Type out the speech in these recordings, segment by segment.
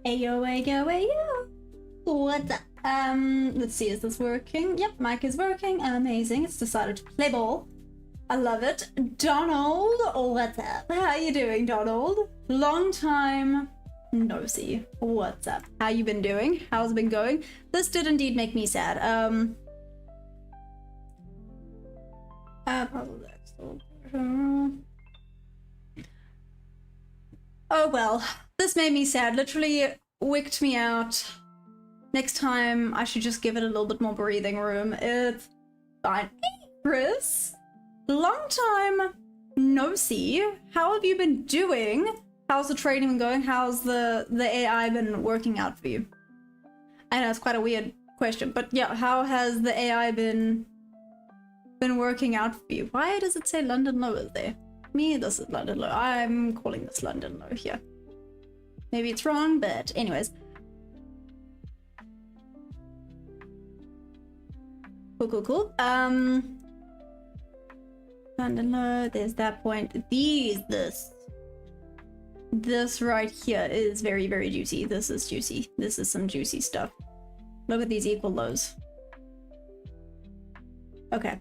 Ayo, ayo, ayo. What's up? Let's see, is this working? Yep, mic is working. Amazing. It's decided to play ball. I love it. Donald, what's up? How you doing, Donald? Long time no see. What's up? How you been doing? How's it been going? This did indeed make me sad. Oh well, this made me sad. Literally wicked me out. Next time, I should just give it a little bit more breathing room. It's fine. Hey, Chris. Long time no see. How have you been doing? How's the trading been going? How's the AI been working out for you? I know it's quite a weird question, but yeah, how has the AI been working out for you? Why does it say London low is there? Me, this is London low. I'm calling this London low here. Maybe it's wrong, but anyways. Cool. London low, there's that point. This right here is very, very juicy. This is juicy. This is some juicy stuff. Look at these equal lows. Okay.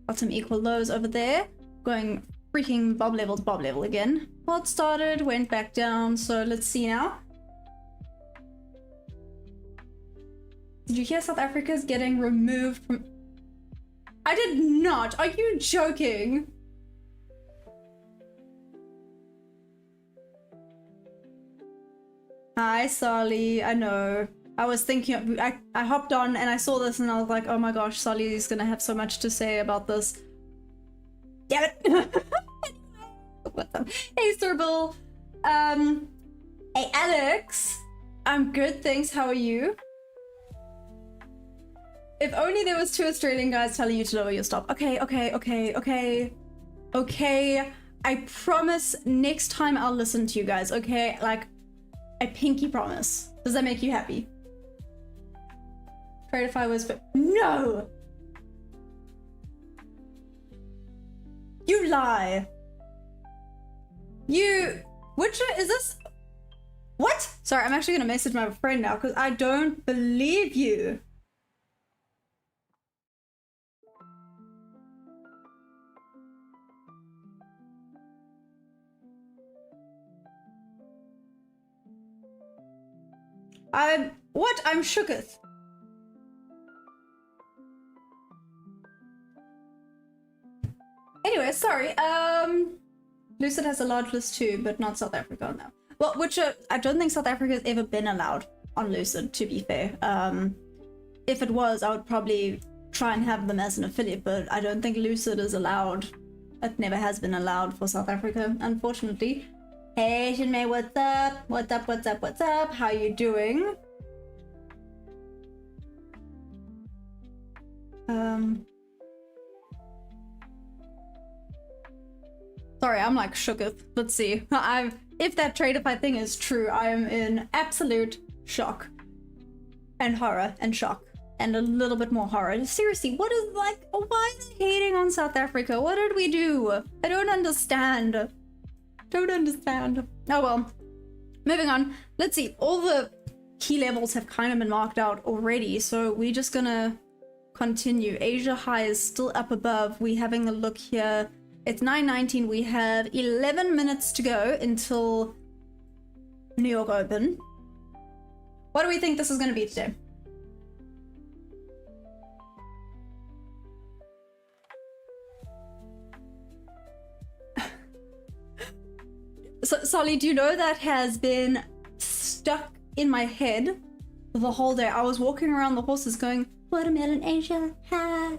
Got some equal lows over there. Going freaking bob level again. Well, it started, went back down, so let's see now. Did you hear South Africa's getting removed from... I did not! Are you joking? Hi, Sally. I know. I was thinking... I hopped on and I saw this and I was like, oh my gosh, Sally's gonna have so much to say about this. Damn it! What's up? Hey, Sturbill. Hey, Alex. I'm good, thanks. How are you? If only there was 2 Australian guys telling you to lower your stop. Okay. I promise next time I'll listen to you guys, okay? Like, I pinky promise. Does that make you happy? Tradify was for... No! You lie. Which is this? What? Sorry, I'm actually gonna message my friend now because I don't believe you. What? I'm shooketh. Anyway, sorry. Lucid has a large list too, but not South Africa now. Well, which I don't think South Africa has ever been allowed on Lucid, to be fair. If it was, I would probably try and have them as an affiliate, but I don't think Lucid is allowed. It never has been allowed for South Africa, unfortunately. Hey, Shinmei, what's up? What's up? How you doing? Sorry, I'm like shooketh. Let's see. If that Tradeify thing is true, I am in absolute shock. And horror and shock. And a little bit more horror. Seriously, what is like, why is they hating on South Africa? What did we do? I don't understand. Don't understand. Oh well. Moving on. Let's see. All the key levels have kind of been marked out already, so we're just gonna continue. Asia high is still up above. We're having a look here. It's 9:19. We have 11 minutes to go until New York Open. What do we think this is going to be today? So, Solly, do you know that has been stuck in my head the whole day? I was walking around the horses going, watermelon Asia, ha,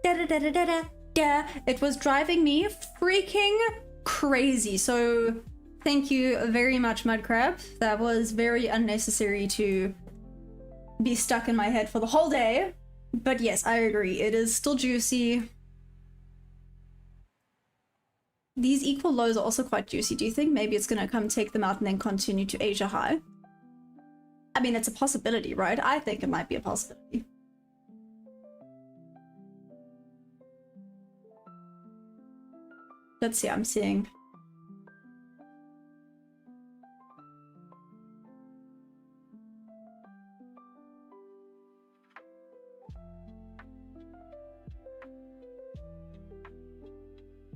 da da da da da da. Yeah, it was driving me freaking crazy. So thank you very much, Mudcrab. That was very unnecessary to be stuck in my head for the whole day. But yes, I agree. It is still juicy. These equal lows are also quite juicy. Do you think maybe it's going to come take them out and then continue to Asia high? I mean, it's a possibility, right? I think it might be a possibility. Let's see, I'm seeing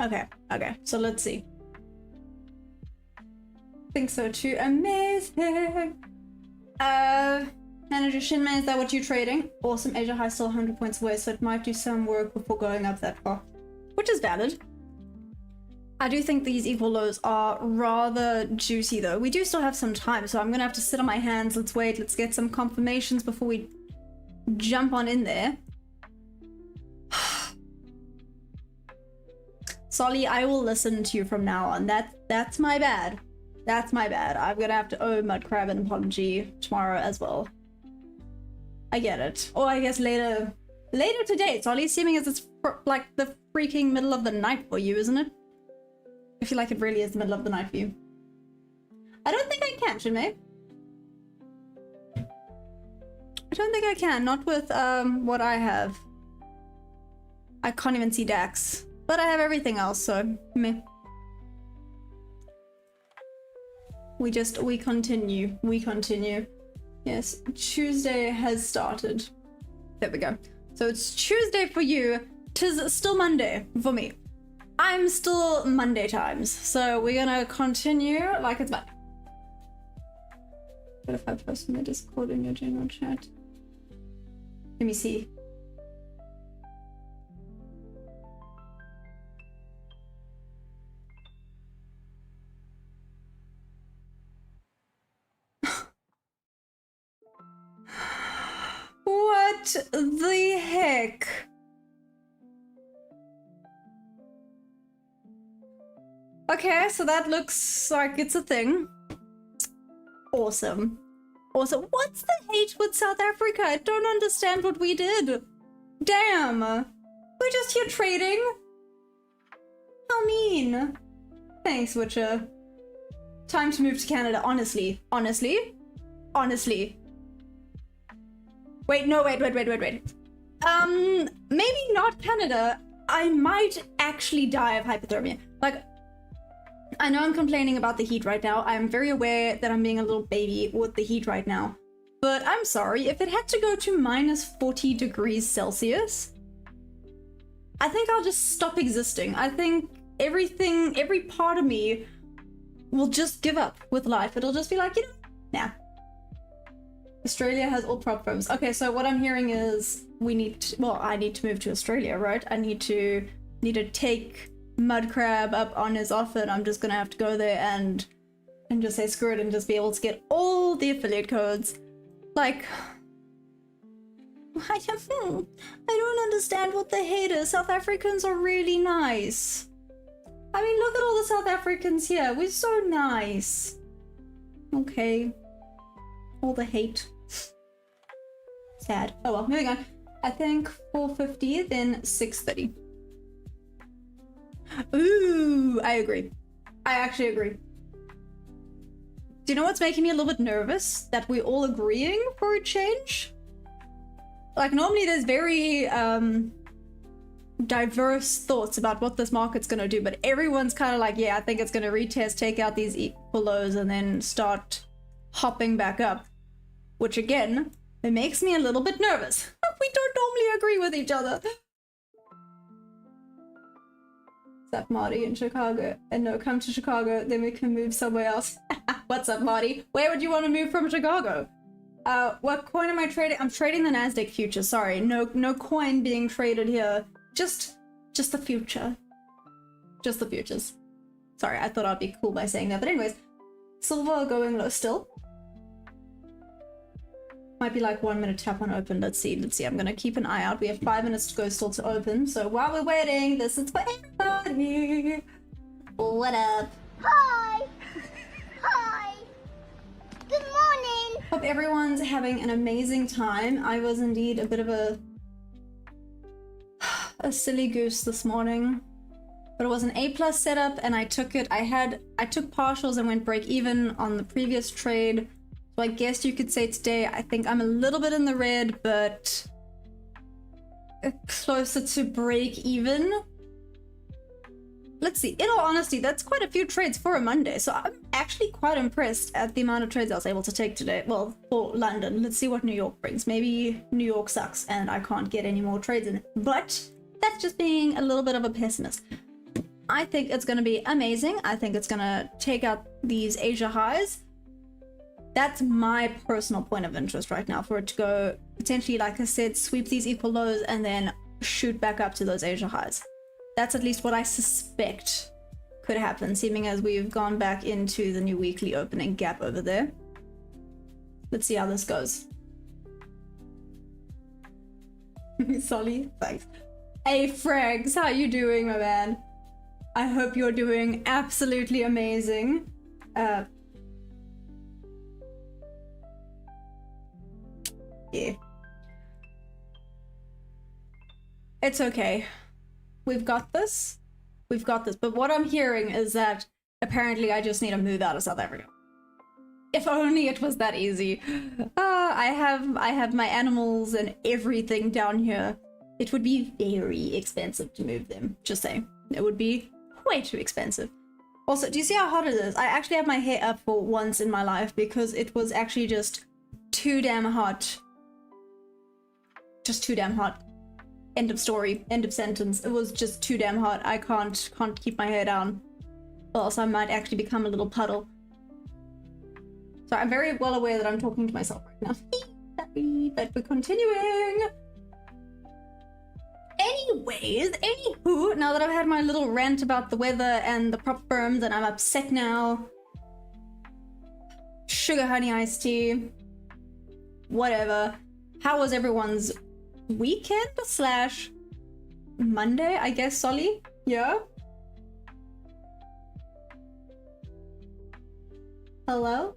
Okay, okay, so let's see. Think so too. Amazing. Manager Shinmei, is that what you're trading? Awesome. Asia High still 100 points away, so it might do some work before going up that far, which is valid. I do think these equal lows are rather juicy though. We do still have some time, so I'm gonna have to sit on my hands. Let's wait. Let's get some confirmations before we jump on in there. Solly, I will listen to you from now on. That's my bad. That's my bad. I'm gonna have to owe Mudcrab an apology tomorrow as well. I get it. Or I guess later today. Solly, assuming as it's like the freaking middle of the night for you, isn't it? I feel like it really is the middle of the night for you. I don't think I can, Shinmei. I don't think I can. Not with what I have. I can't even see DAX. But I have everything else, so meh. We continue. We continue. Yes, Tuesday has started. There we go. So it's Tuesday for you. 'Tis still Monday for me. I'm still Monday times. So we're gonna continue like it's Monday. What if I post in the Discord in your general chat? Let me see. What the heck? Okay, so that looks like it's a thing. Awesome. Awesome. What's the hate with South Africa? I don't understand what we did. Damn. We're just here trading. How mean. Thanks, Witcher. Time to move to Canada, honestly. Honestly? Honestly. Wait, no, wait. Maybe not Canada. I might actually die of hypothermia. Like, I know I'm complaining about the heat right now. I'm very aware that I'm being a little baby with the heat right now. But I'm sorry, if it had to go to minus 40 degrees Celsius, I think I'll just stop existing. I think every part of me will just give up with life. It'll just be like, you know, nah. Australia has all prop firms. Okay, so what I'm hearing is we need to, well, I need to move to Australia, right? I need to take Mudcrab up on his offer, and I'm just gonna have to go there and just say screw it and just be able to get all the affiliate codes. Like, I don't understand what the hate is. South Africans are really nice. I mean, look at all the South Africans here. We're so nice. Okay. All the hate. Sad. Oh well, moving on. I think 450, then 630. Ooh, I agree. I actually agree. Do you know what's making me a little bit nervous? That we're all agreeing for a change? Like, normally there's very diverse thoughts about what this market's gonna do, but everyone's kind of like, yeah, I think it's gonna retest, take out these equal lows, and then start hopping back up. Which again, it makes me a little bit nervous. We don't normally agree with each other. What's up, Marty, in Chicago? And no, come to Chicago, then we can move somewhere else. What's up, Marty? Where would you want to move from Chicago? What coin am I trading? I'm trading the Nasdaq future, sorry. No coin being traded here. Just the future. Just the futures. Sorry, I thought I'd be cool by saying that. But anyways, silver going low still. Might be like 1 minute tap on open. Let's see. I'm gonna keep an eye out. We have 5 minutes to go still to open. So while we're waiting, this is for everybody. What up? Hi! Hi! Good morning! Hope everyone's having an amazing time. I was indeed a bit of a silly goose this morning. But it was an A+ setup and I took it. I took partials and went break even on the previous trade. So I guess you could say today, I think I'm a little bit in the red, but closer to break even. Let's see, in all honesty, that's quite a few trades for a Monday. So I'm actually quite impressed at the amount of trades I was able to take today. Well, for London, let's see what New York brings. Maybe New York sucks and I can't get any more trades in it. But that's just being a little bit of a pessimist. I think it's going to be amazing. I think it's going to take out these Asia highs. That's my personal point of interest right now, for it to go potentially, like I said, sweep these equal lows and then shoot back up to those Asia highs. That's at least what I suspect could happen, seeming as we've gone back into the new weekly opening gap over there. Let's see how this goes. Solly, thanks. Hey Frags, how you doing, my man? I hope you're doing absolutely amazing. Yeah. It's okay. We've got this. We've got this. But what I'm hearing is that apparently I just need to move out of South Africa. If only it was that easy. I have my animals and everything down here. It would be very expensive to move them. Just saying. It would be way too expensive. Also, do you see how hot it is? I actually have my hair up for once in my life because it was actually just too damn hot. Just too damn hot. End of story. End of sentence. It was just too damn hot. I can't keep my hair down. Or else I might actually become a little puddle. So I'm very well aware that I'm talking to myself right now. But we're continuing. Anyways, anywho, now that I've had my little rant about the weather and the prop firms and I'm upset now. Sugar honey iced tea. Whatever. How was everyone's weekend slash Monday, I guess, Solly? Yeah? Hello?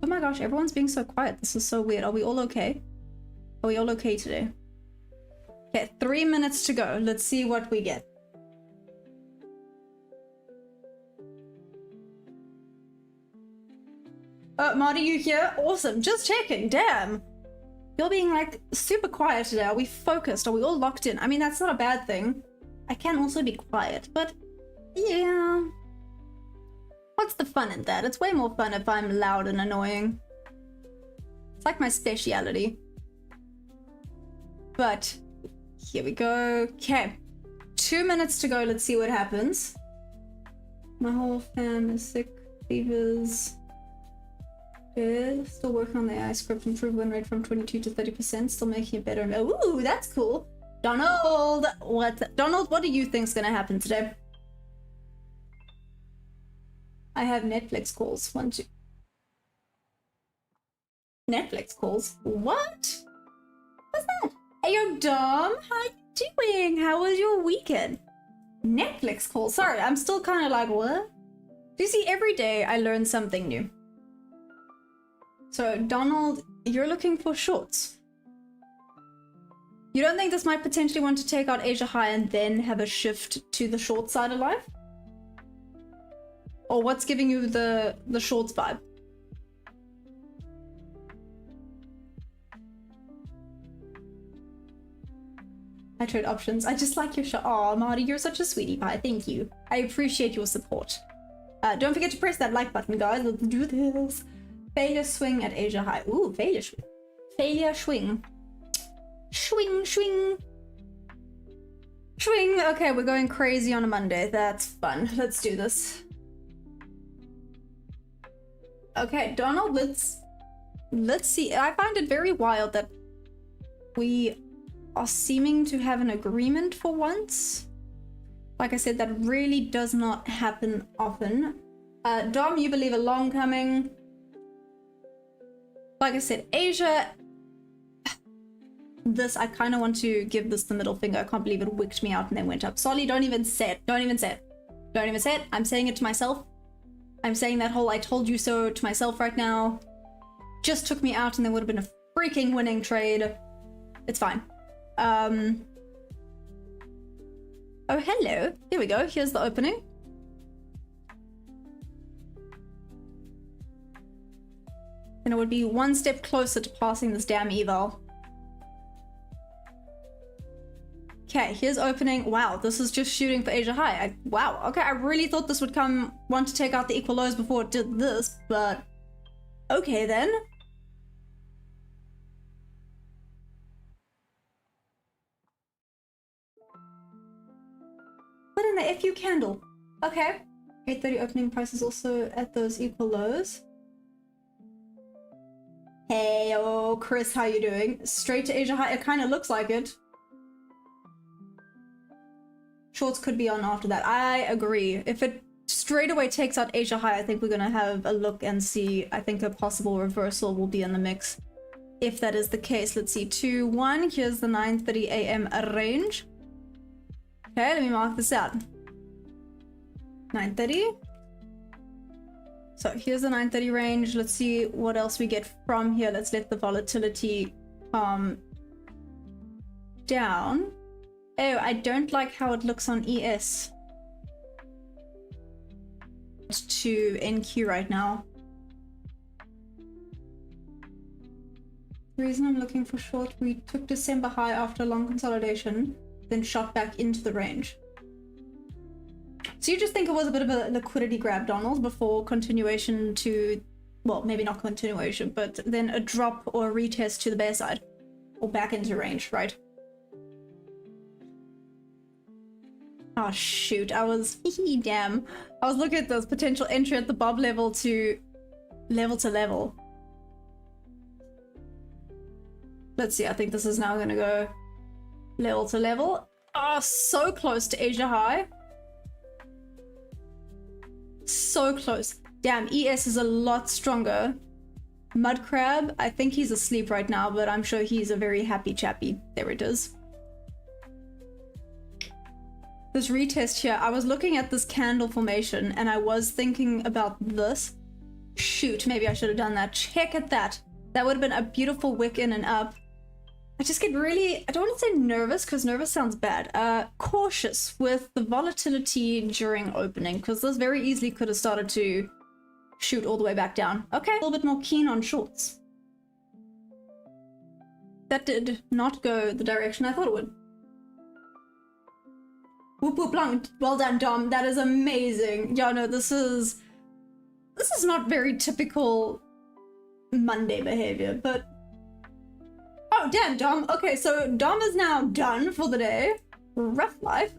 Oh my gosh, everyone's being so quiet. This is so weird. Are we all okay? Are we all okay today? Okay, 3 minutes to go. Let's see what we get. Marty, you here? Awesome. Just checking. Damn. You're being like super quiet today. Are we focused? Are we all locked in? I mean, that's not a bad thing. I can also be quiet, but yeah. What's the fun in that? It's way more fun if I'm loud and annoying. It's like my speciality. But here we go. Okay. 2 minutes to go. Let's see what happens. My whole fam is sick. Fevers. Good. Still working on the AI script. Improve win rate from 22 to 30%. Still making it better. Ooh, that's cool. Donald, what do you think's gonna happen today? I have Netflix calls. 1, 2. Netflix calls? What? What's that? Hey, yo, Dom. How you doing? How was your weekend? Netflix calls. Sorry, I'm still kind of like, what? Do you see, every day I learn something new. So, Donald, you're looking for shorts. You don't think this might potentially want to take out Asia High and then have a shift to the short side of life? Or what's giving you the shorts vibe? I trade options. I just like your shot. Aw, Marty, you're such a sweetie pie. Thank you. I appreciate your support. Don't forget to press that like button, guys. Let's do this. Failure swing at Asia High. Ooh, failure swing. Failure swing. Swing, swing. Swing. Okay, we're going crazy on a Monday. That's fun. Let's do this. Okay, Donald, let's see. I find it very wild that we are seeming to have an agreement for once. Like I said, that really does not happen often. Dom, you believe a long coming. Like I said, Asia. This, I kind of want to give this the middle finger. I can't believe it wicked me out and then went up. Solly, don't even say it. Don't even say it. Don't even say it. I'm saying it to myself. I'm saying that whole I told you so to myself right now. Just took me out and there would have been a freaking winning trade. It's fine. Oh, hello. Here we go. Here's the opening. And it would be one step closer to passing this damn eval. Okay, here's opening. Wow, this is just shooting for Asia High. Wow, okay, I really thought this would want to take out the equal lows before it did this, but okay then. Put in the FU candle. Okay. 8:30 opening price is also at those equal lows. Hey, oh, Chris, how you doing? Straight to Asia High. It kind of looks like it. Shorts could be on after that. I agree. If it straight away takes out Asia High, I think we're going to have a look and see. I think a possible reversal will be in the mix. If that is the case, let's see. 2, 1. Here's the 9:30 a.m. range. Okay, let me mark this out. 9:30. So here's the 9:30 range. Let's see what else we get from here. Let's let the volatility calm down. Oh, I don't like how it looks on ES. To NQ right now. The reason I'm looking for short, we took December high after a long consolidation, then shot back into the range. So you just think it was a bit of a liquidity grab, Donald, before continuation to, well, maybe not continuation, but then a drop or a retest to the bear side, or back into range, right? Oh shoot, I was, damn. I was looking at this potential entry at the bob level to level. Let's see, I think this is now gonna go level to level. Oh, so close to Asia High. So close. Damn, ES is a lot stronger. Mud Crab, I think he's asleep right now, but I'm sure he's a very happy chappy. There it is. This retest here, I was looking at this candle formation and I was thinking about this. Shoot, maybe I should have done that. Check at that. That would have been a beautiful wick in and up. I just get really, I don't want to say nervous because nervous sounds bad. Cautious with the volatility during opening because this very easily could have started to shoot all the way back down. Okay, a little bit more keen on shorts. That did not go the direction I thought it would. Whoop whoop long. Well done, Dom. That is amazing. Yeah, no, this is not very typical Monday behavior, but oh damn, Dom. Okay, so Dom is now done for the day. Rough life.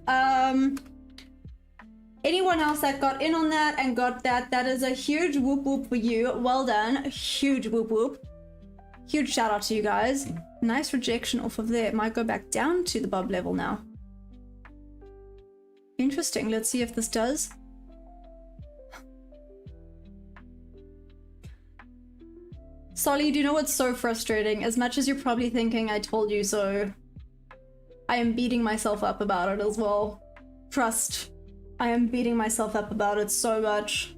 Anyone else that got in on that and got that, that is a huge whoop whoop for you. Well done. Huge whoop whoop. Huge shout out to you guys. Nice rejection off of there. It might go back down to the bob level now. Interesting. Let's see if this does. Solly, do you know what's so frustrating? As much as you're probably thinking I told you so, I am beating myself up about it as well. Trust. I am beating myself up about it so much.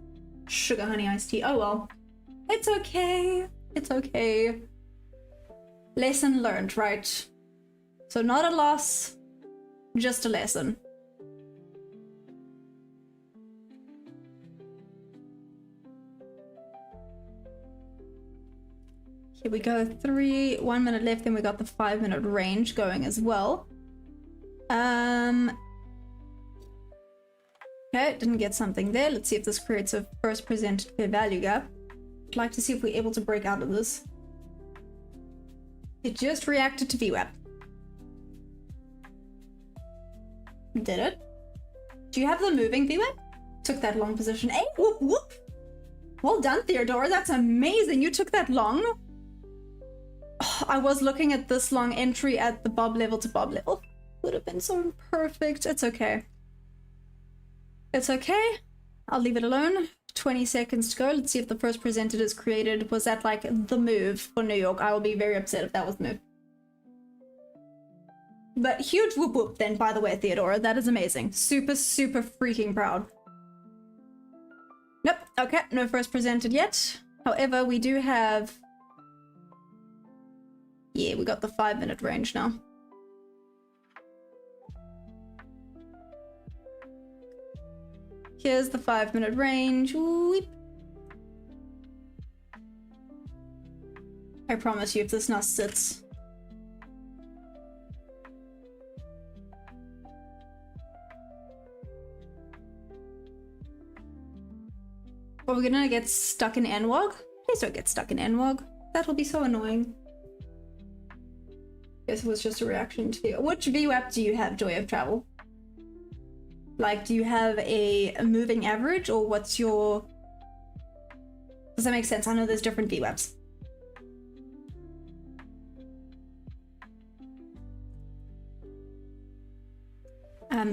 Sugar honey iced tea. Oh well. It's okay. It's okay. Lesson learned, right? So not a loss, just a lesson. Here we go, 1 minute left, then we got the 5-minute range going as well. Okay, didn't get something there. Let's see if this creates a first presented fair value gap. I'd like to see if we're able to break out of this. It just reacted to VWAP. Did it? Do you have the moving VWAP? Took that long position. Hey, whoop whoop! Well done, Theodora, that's amazing. You took that long. I was looking at this long entry at the bob level to bob level. Would have been so perfect. It's okay. It's okay. I'll leave it alone. 20 seconds to go. Let's see if the first presented is created. Was that like the move for New York? I will be very upset if that was the move. But huge whoop whoop then, by the way, Theodora. That is amazing. Super, super freaking proud. Nope. Okay. No first presented yet. However, we do have... Yeah, we got the 5-minute range now. Here's the 5-minute range. Weep. I promise you, if this now sits... Are we gonna get stuck in NWOG? Please don't get stuck in NWOG. That'll be so annoying. Guess it was just a reaction to... Which VWAP do you have, Joy of Travel? Like, do you have a moving average, or what's your... Does that make sense? I know there's different VWAPs.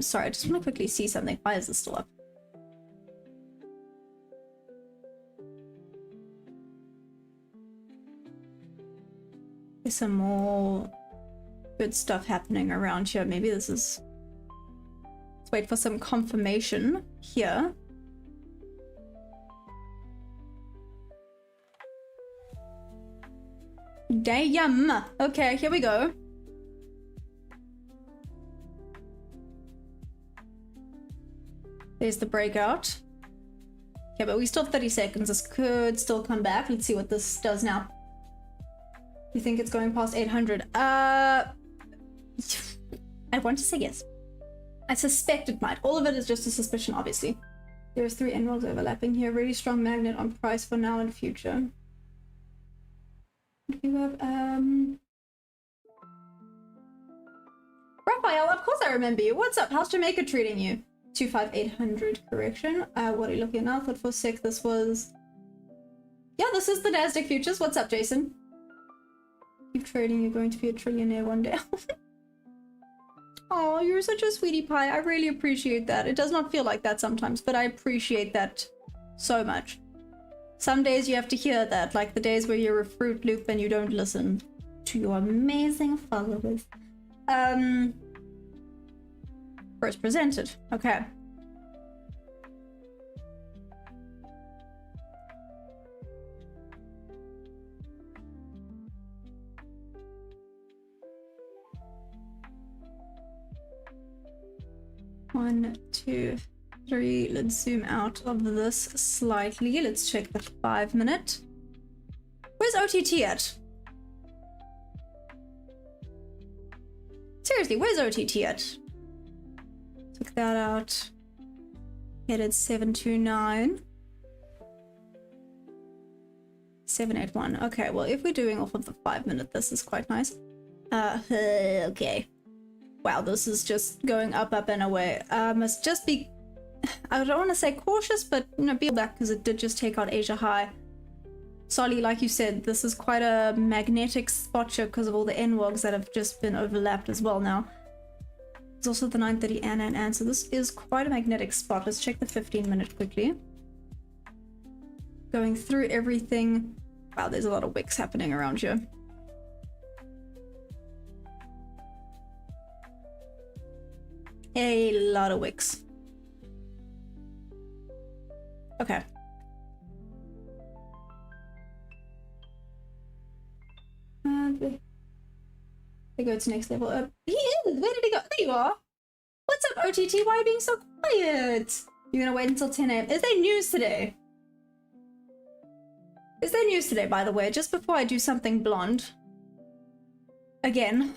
Sorry, I just want to quickly see something. Why is this still up? There's some more good stuff happening around here. Maybe this is... Let's wait for some confirmation here. Damn! Okay, here we go. There's the breakout. Okay, but we still have 30 seconds. This could still come back. Let's see what this does now. You think it's going past 800? I want to say yes. I suspect it might. All of it is just a suspicion, obviously. There's 3 emeralds overlapping here. Really strong magnet on price for now and future. You have, Raphael, of course I remember you. What's up? How's Jamaica treating you? 25800 correction. What are you looking at now? Thought for a sec this was... Yeah, this is the Nasdaq futures. What's up, Jason? Keep trading, you're going to be a trillionaire one day. Oh, you're such a sweetie pie. I really appreciate that. It does not feel like that sometimes, but I appreciate that so much. Some days you have to hear that, like the days where you're a Fruit Loop and you don't listen to your amazing followers. First presented. Okay. One, two, three. Let's zoom out of this slightly. Let's check the 5 minute. Where's OTT at? Seriously, where's OTT at? Took that out. Headed 729. 781. Okay, well, if we're doing off of the 5 minute, this is quite nice. Okay. Wow, this is just going up, up, and away. Must just be... I don't want to say cautious, but, you know, be back because it did just take out Asia High. Solly, like you said, this is quite a magnetic spot here because of all the NWOGs that have just been overlapped as well now. There's also the 930 and so this is quite a magnetic spot. Let's check the 15 minute quickly. Going through everything. Wow, there's a lot of wicks happening around here. A lot of wicks. Okay. They go to next level up. He is! Where did he go? There you are! What's up, OTT? Why are you being so quiet? You're gonna wait until 10 AM. Is there news today? Is there news today, by the way? Just before I do something blonde. Again.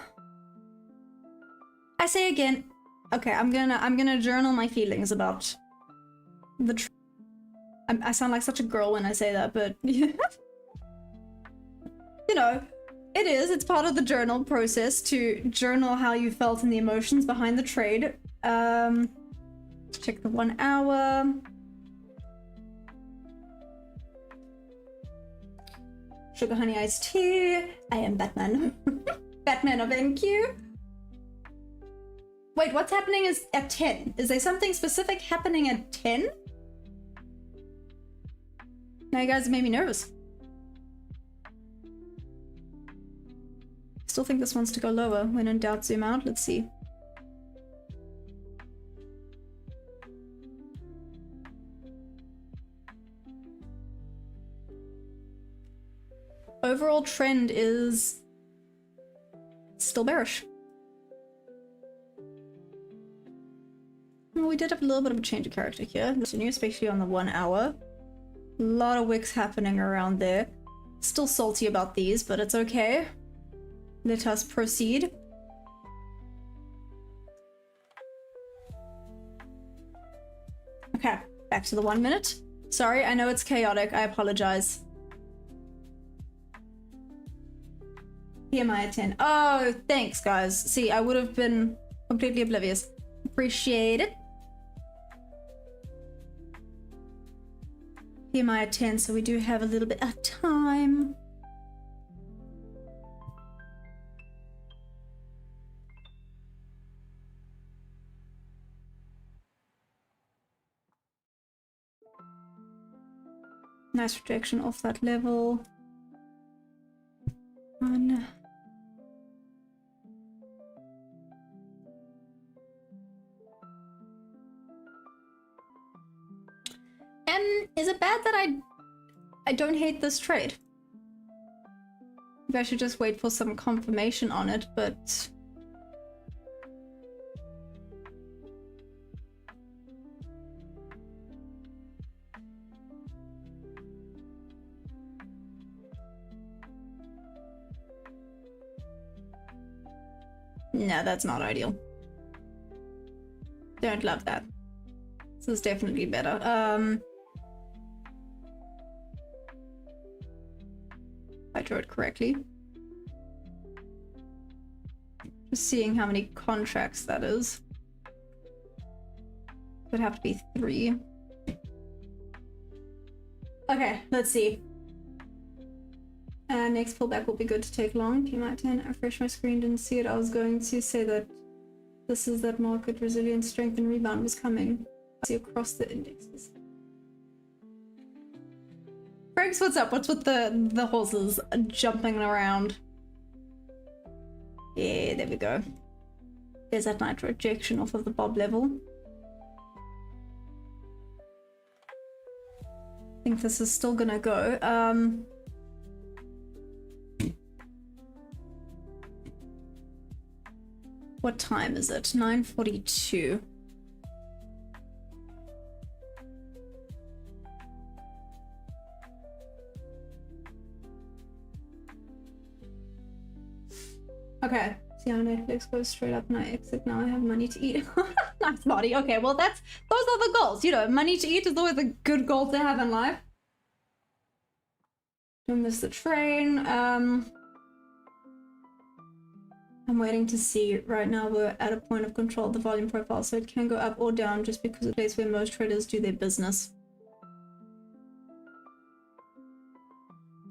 I say again. Okay, I'm gonna journal my feelings about the I sound like such a girl when I say that, but you know, it's part of the journal process to journal how you felt and the emotions behind the trade. Check the 1 hour. Sugar honey iced tea. I am Batman. Batman of NQ. Wait, what's happening is at 10. Is there something specific happening at 10? Now you guys made me nervous. Still think this wants to go lower. When in doubt, zoom out. Let's see. Overall trend is still bearish. Well, we did have a little bit of a change of character here. This is new, especially on the 1 hour. A lot of wicks happening around there. Still salty about these, but it's okay. Let us proceed. Okay, back to the 1 minute. Sorry, I know it's chaotic. I apologize. PMI at 10. Oh, thanks, guys. See, I would have been completely oblivious. Appreciate it. PMI at 10, so we do have a little bit of time. Nice rejection off that level. One. And is it bad that I don't hate this trade? Maybe I should just wait for some confirmation on it, but... No, that's not ideal. Don't love that. This is definitely better. I drew it correctly. Just seeing how many contracts that is. Would have to be 3. Okay, let's see. Next pullback will be good to take long. PMI 10. I refreshed my screen, didn't see it. I was going to say that this is that market resilience, strength, and rebound was coming. I see across the indexes. Franks, what's up? What's with the horses jumping around? Yeah, there we go. There's that night rejection off of the bob level. I think this is still gonna go. What time is it? 9:42. Okay, see how Netflix goes straight up and I exit. Now I have money to eat. Nice body. Okay, well those are the goals. You know, money to eat is always a good goal to have in life. Don't miss the train. I'm waiting to see. Right now we're at a point of control of the volume profile, so it can go up or down just because it's a place where most traders do their business.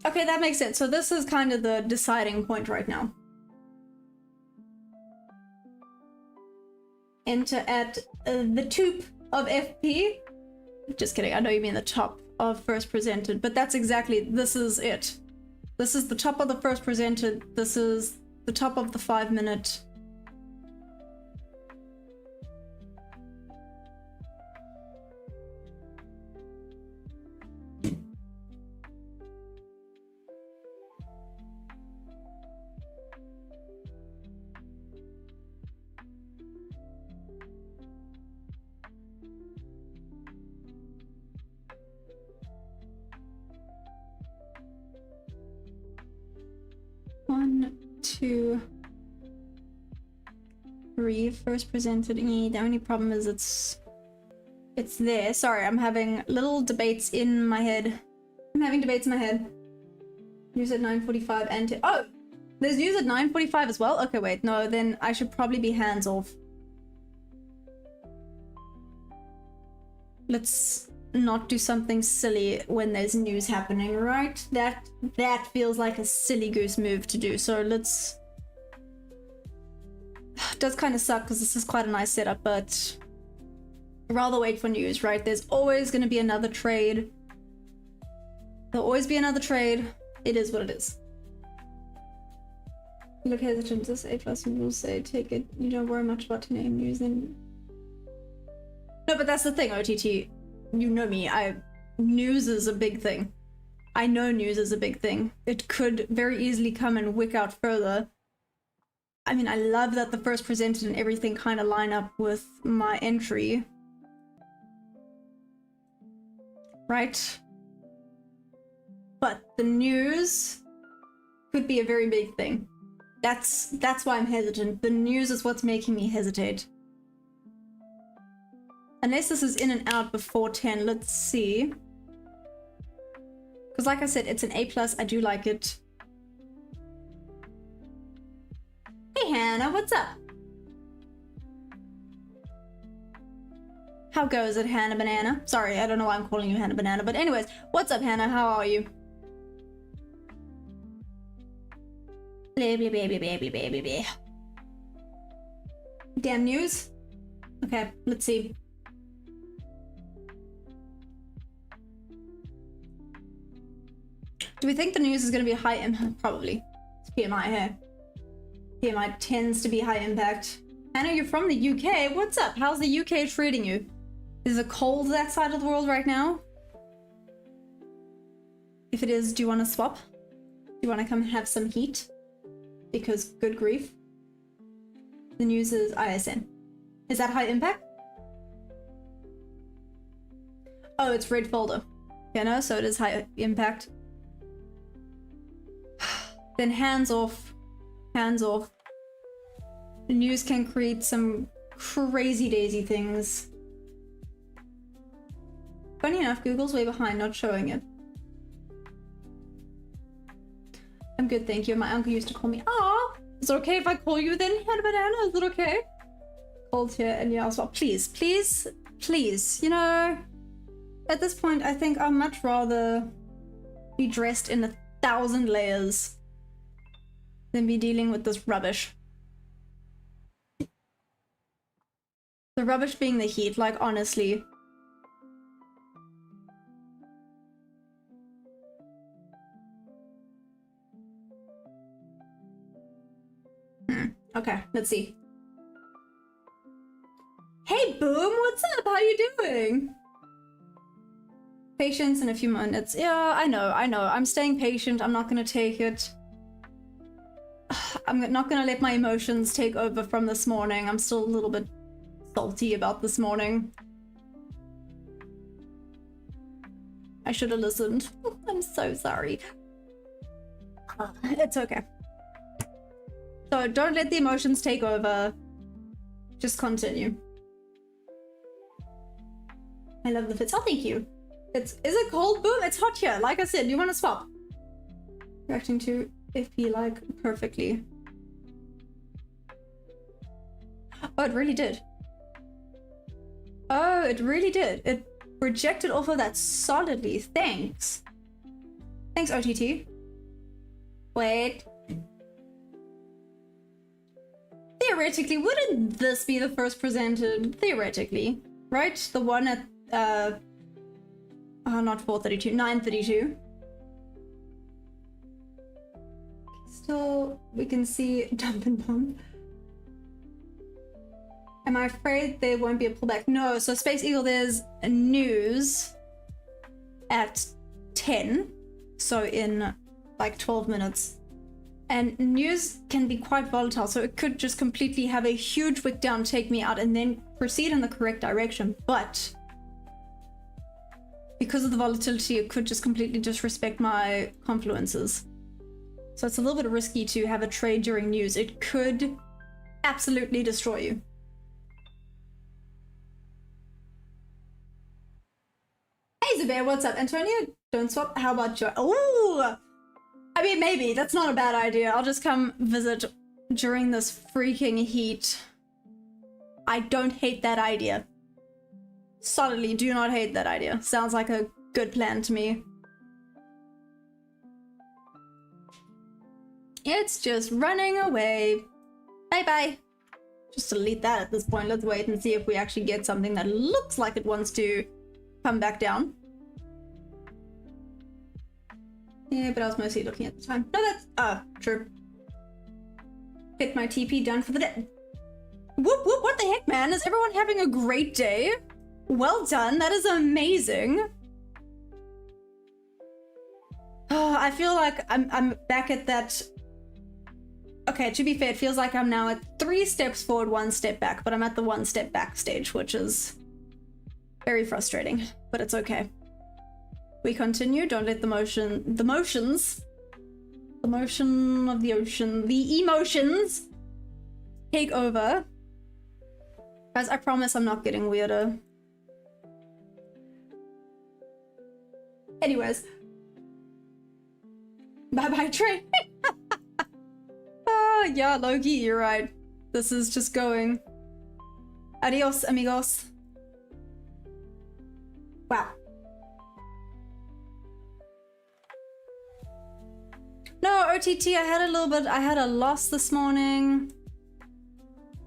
Okay, that makes sense. So this is kind of the deciding point right now. Enter at the top of FP. Just kidding, I know you mean the top of first presented, but that's exactly, this is it. This is the top of the first presented. This is the top of the 5-minute. One, 2, 3. First presented. The only problem is it's there. Sorry, I'm having little debates in my head. I'm having debates in my head. News at 9:45 and oh, there's news at 9:45 as well. Okay, wait, no, then I should probably be hands off. Let's not do something silly when there's news happening, right? That feels like a silly goose move to do. So let's. It does kind of suck because this is quite a nice setup, but I'd rather wait for news, right? There's always going to be another trade. There'll always be another trade. It is what it is. You look hesitant. This A+ will say, take it. You don't worry much about today's news, then. No, but that's the thing, OTT. You know me. News is a big thing. I know news is a big thing. It could very easily come and wick out further. I mean, I love that the first presented and everything kind of line up with my entry. Right? But the news could be a very big thing. That's why I'm hesitant. The news is what's making me hesitate. Unless this is in and out before 10, let's see. Because like I said, it's an A+, I do like it. Hey Hannah, what's up? How goes it, Hannah Banana? Sorry, I don't know why I'm calling you Hannah Banana, but anyways, what's up, Hannah? How are you? Blah, blah, blah, blah, blah, blah, blah, blah. Damn news? Okay, let's see. Do we think the news is going to be high impact? Probably. It's PMI here. PMI tends to be high impact. Hannah, you're from the UK. What's up? How's the UK treating you? Is it cold that side of the world right now? If it is, do you want to swap? Do you want to come have some heat? Because good grief. The news is ISN. Is that high impact? Oh, it's red folder. You know, so it is high impact. Then hands off. Hands off. The news can create some crazy daisy things. Funny enough, Google's way behind, not showing it. I'm good, thank you. My uncle used to call me. Ah, is it okay if I call you then, Hannah Banana? Is it okay? Cold here and yeah, so please, please, please. You know, at this point, I think I'd much rather be dressed in 1,000 layers than be dealing with this rubbish. The rubbish being the heat, like honestly. Okay, let's see. Hey Boom, what's up? How you doing? Patience in a few minutes. Yeah, I know. I'm staying patient. I'm not gonna take it. I'm not gonna let my emotions take over from this morning. I'm still a little bit salty about this morning. I should have listened. I'm so sorry. It's okay. So don't let the emotions take over. Just continue. I love the fits. Oh, thank you. Is it cold? Boom, it's hot here. Like I said, you want to swap? Reacting to FP like perfectly. Oh, it really did. Oh, it really did. It rejected off of that solidly. Thanks. Thanks, OTT. Wait. Theoretically, wouldn't this be the first presented? Theoretically, right? The one at, oh, not 432, 932. Still, we can see dump and pump. Am I afraid there won't be a pullback? No, so Space Eagle, there's a news at 10, so in like 12 minutes. And news can be quite volatile, so it could just completely have a huge wick down, take me out, and then proceed in the correct direction. But because of the volatility, it could just completely disrespect my confluences. So it's a little bit risky to have a trade during news. It could absolutely destroy you. Hey Zubair, what's up? Antonio, don't swap. How about Joy? Oh! I mean, maybe. That's not a bad idea. I'll just come visit during this freaking heat. I don't hate that idea. Solidly do not hate that idea. Sounds like a good plan to me. It's just running away. Bye-bye. Just delete that at this point. Let's wait and see if we actually get something that looks like it wants to come back down. Yeah, but I was mostly looking at the time. No, that's true. Hit my TP, done for the day. Whoop whoop, what the heck, man? Is everyone having a great day? Well done, that is amazing. Oh, I feel like I'm back at that. Okay, to be fair, it feels like I'm now at 3 steps forward, 1 step back, but I'm at the 1 step back stage, which is very frustrating, but it's okay. We continue. Don't let the motion of the ocean, the emotions take over. Guys, I promise I'm not getting weirder. Anyways. Bye-bye, Trey. Oh, yeah, Loki, you're right. This is just going. Adios, amigos. Wow. No, OTT, I had a little bit, I had a loss this morning.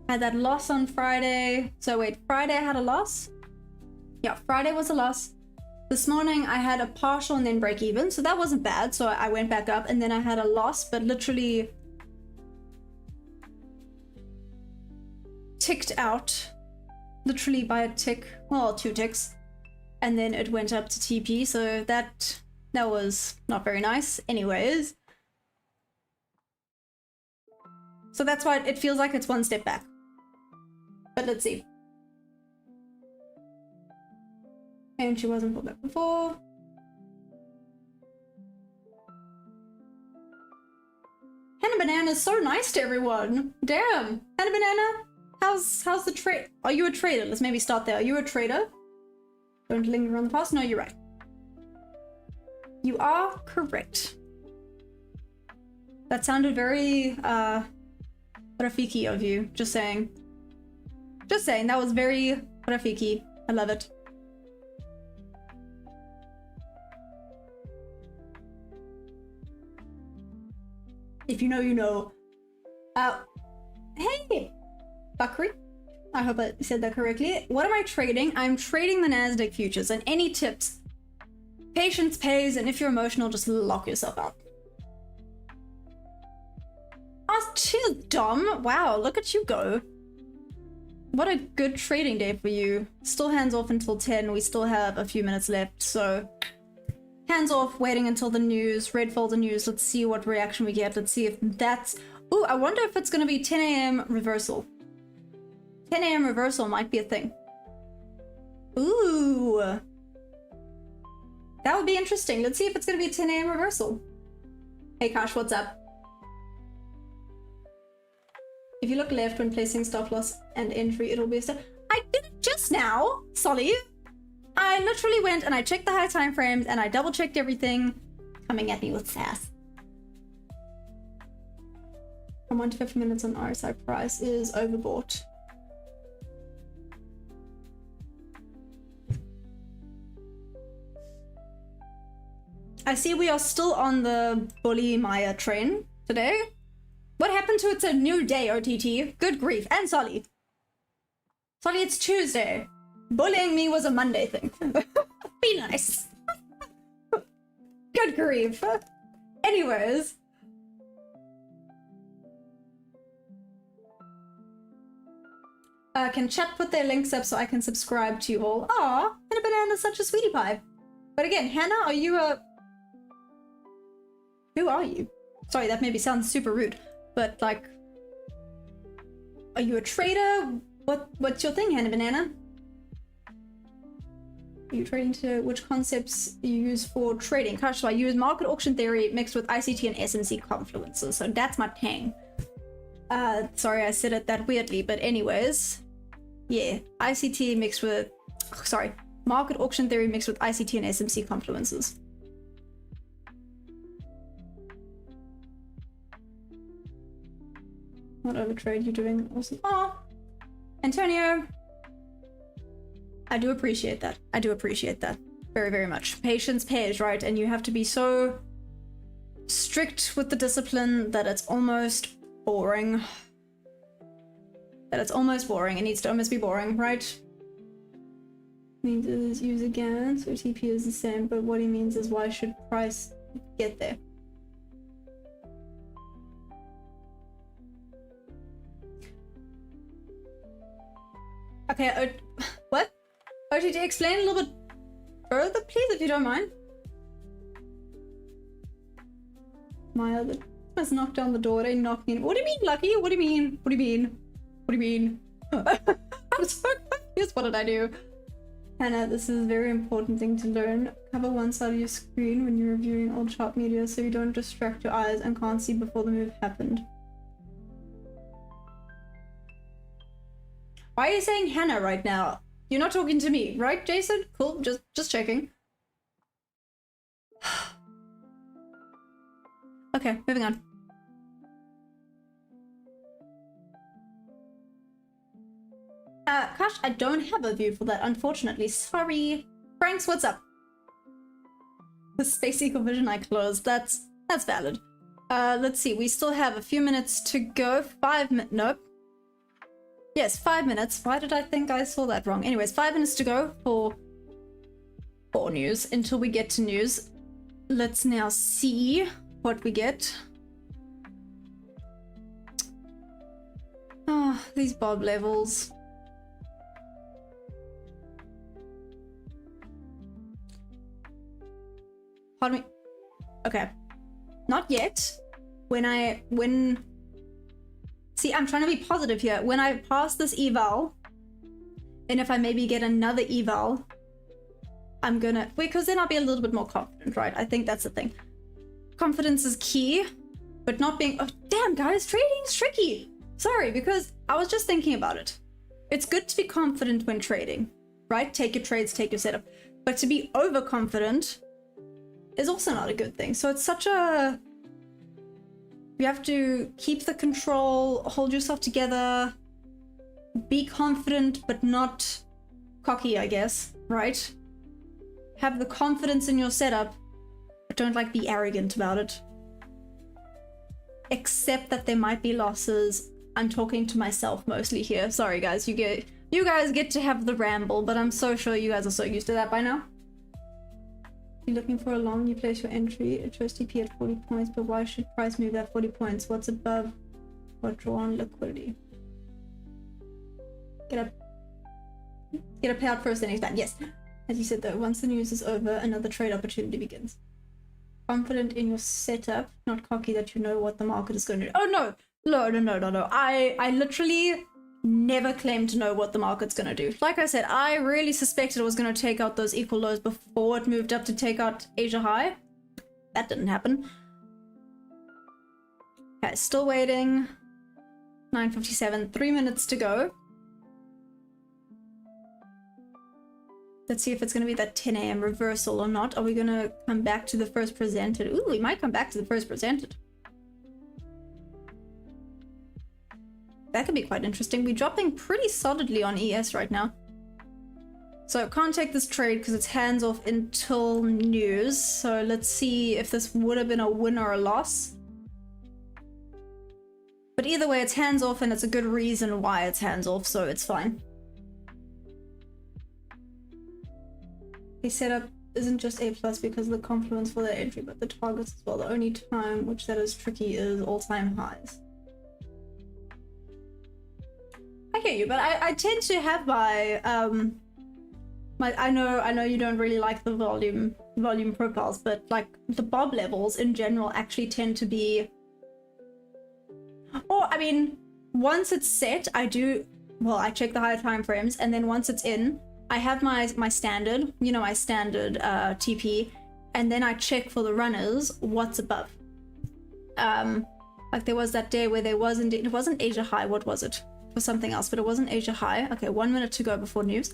I had that loss on Friday. So wait, Friday I had a loss? Yeah, Friday was a loss. This morning I had a partial and then break even, so that wasn't bad. So I went back up, and then I had a loss, but literally ticked out. Literally by a tick, well, 2 ticks. And then it went up to TP, so that was not very nice. Anyways. So that's why it feels like it's one step back. But let's see. And she wasn't pulled back before. Hannah Banana is so nice to everyone. Damn. Hannah Banana, how's the trade? Are you a trader? Let's maybe start there. Are you a trader? Don't linger on the past. No, you're right. You are correct. That sounded very Rafiki of you. Just saying. Just saying, that was very Rafiki. I love it. If you know, you know. Hey! Bakri. I hope I said that correctly. What am I trading? I'm trading the Nasdaq futures, and any tips? Patience pays, and if you're emotional, just lock yourself out. Oh, cheers, Dom. Wow, look at you go. What a good trading day for you. Still hands off until 10. We still have a few minutes left, so hands off, waiting until the news, red folder news. Let's see what reaction we get. Let's see if that's... Ooh, I wonder if it's going to be 10 a.m. reversal. 10 a.m. reversal might be a thing. Ooh. That would be interesting. Let's see if it's going to be a 10 a.m. reversal. Hey, Kash, what's up? If you look left when placing stop loss and entry, it'll be a step. I did it just now, Solly. I literally went and I checked the high time frames and I double checked everything. Coming at me with sass. From 1 to 50 minutes on RSI price is overbought. I see we are still on the Bully Maya train today. What happened to it's a new day, OTT? Good grief. And Solly. Solly, it's Tuesday. Bullying me was a Monday thing. Be nice. Good grief. Anyways. Can chat put their links up so I can subscribe to you all? Aw, Hannah Banana's such a sweetie pie. But again, Hannah, are you a... Who are you? Sorry, that maybe sounds super rude, but like... Are you a trader? What's your thing, Hannah Banana? Are you trading to which concepts you use for trading? Gosh, so I use market auction theory mixed with ICT and SMC confluences, so that's my thing. Sorry I said it that weirdly, but anyways. Yeah, ICT mixed with... Sorry, market auction theory mixed with ICT and SMC confluences. What overtrade you doing? Awesome. Oh, Antonio. I do appreciate that. I do appreciate that very, very much. Patience pays, right? And you have to be so strict with the discipline that it's almost boring. That it's almost boring. It needs to almost be boring, right? Means is use again, so TP is the same, but what he means is why should price get there? Okay, what? OTT, explain a little bit further, please, if you don't mind. Maya, the must knock down the door. They knocked me in. What do you mean, Lucky? What do you mean? What do you mean? What do you mean? I'm so confused. What did I do? Hannah, this is a very important thing to learn. Cover one side of your screen when you're reviewing old chart media so you don't distract your eyes and can't see before the move happened. Why are you saying Hannah right now? You're not talking to me, right, Jason? Cool, just checking. Okay, moving on. Gosh, I don't have a view for that, unfortunately. Sorry. Franks, what's up? The Space Eagle Vision I closed. That's valid. Let's see. We still have a few minutes to go. 5 minutes. Nope. Yes, 5 minutes. Why did I think I saw that wrong? Anyways, 5 minutes to go for news until we get to news. Let's now see what we get. Oh, these bob levels. Pardon me. Okay. Not yet. See, I'm trying to be positive here. When I pass this eval, and if I maybe get another eval, I'm gonna, because then I'll be a little bit more confident, right? I think that's the thing. Confidence is key, but not being, oh damn guys, trading's tricky. Sorry, because I was just thinking about it. It's good to be confident when trading, right? Take your trades, take your setup. But to be overconfident is also not a good thing. So it's such a, you have to keep the control, hold yourself together, be confident, but not cocky, I guess, right? Have the confidence in your setup, but don't like be arrogant about it. Accept that there might be losses. I'm talking to myself mostly here. Sorry guys, you guys get to have the ramble, but I'm so sure you guys are so used to that by now. You're looking for a long, you place your entry, it shows TP at 40 points, but why should price move at 40 points? What's above what drawn liquidity? Get a payout first then expand. Yes. As you said though, once the news is over, another trade opportunity begins. Confident in your setup, not cocky that you know what the market is going to do. Oh no! No. I literally never claimed to know what the market's going to do. Like I said, I really suspected it was going to take out those equal lows before it moved up to take out Asia high. That didn't happen. Okay, still waiting. 9:57, 3 minutes to go. Let's see if it's going to be that 10 a.m. reversal or not. Are we going to come back to the first presented? Ooh, we might come back to the first presented. That could be quite interesting. We're dropping pretty solidly on ES right now. So can't take this trade because it's hands off until news. So let's see if this would have been a win or a loss. But either way, it's hands off and it's a good reason why it's hands off, so it's fine. The setup isn't just A+ because of the confluence for the entry, but the targets as well. The only time which that is tricky is all-time highs. I hear you, but I tend to have my I know you don't really like the volume profiles, but like the bob levels in general actually tend to be, or I mean, once it's set, I check the higher time frames, and then once it's in, I have my standard, you know, my standard TP, and then I check for the runners what's above. Like there was that day where it wasn't Asia high, what was it? It was something else, but it wasn't Asia high. Okay, 1 minute to go before news.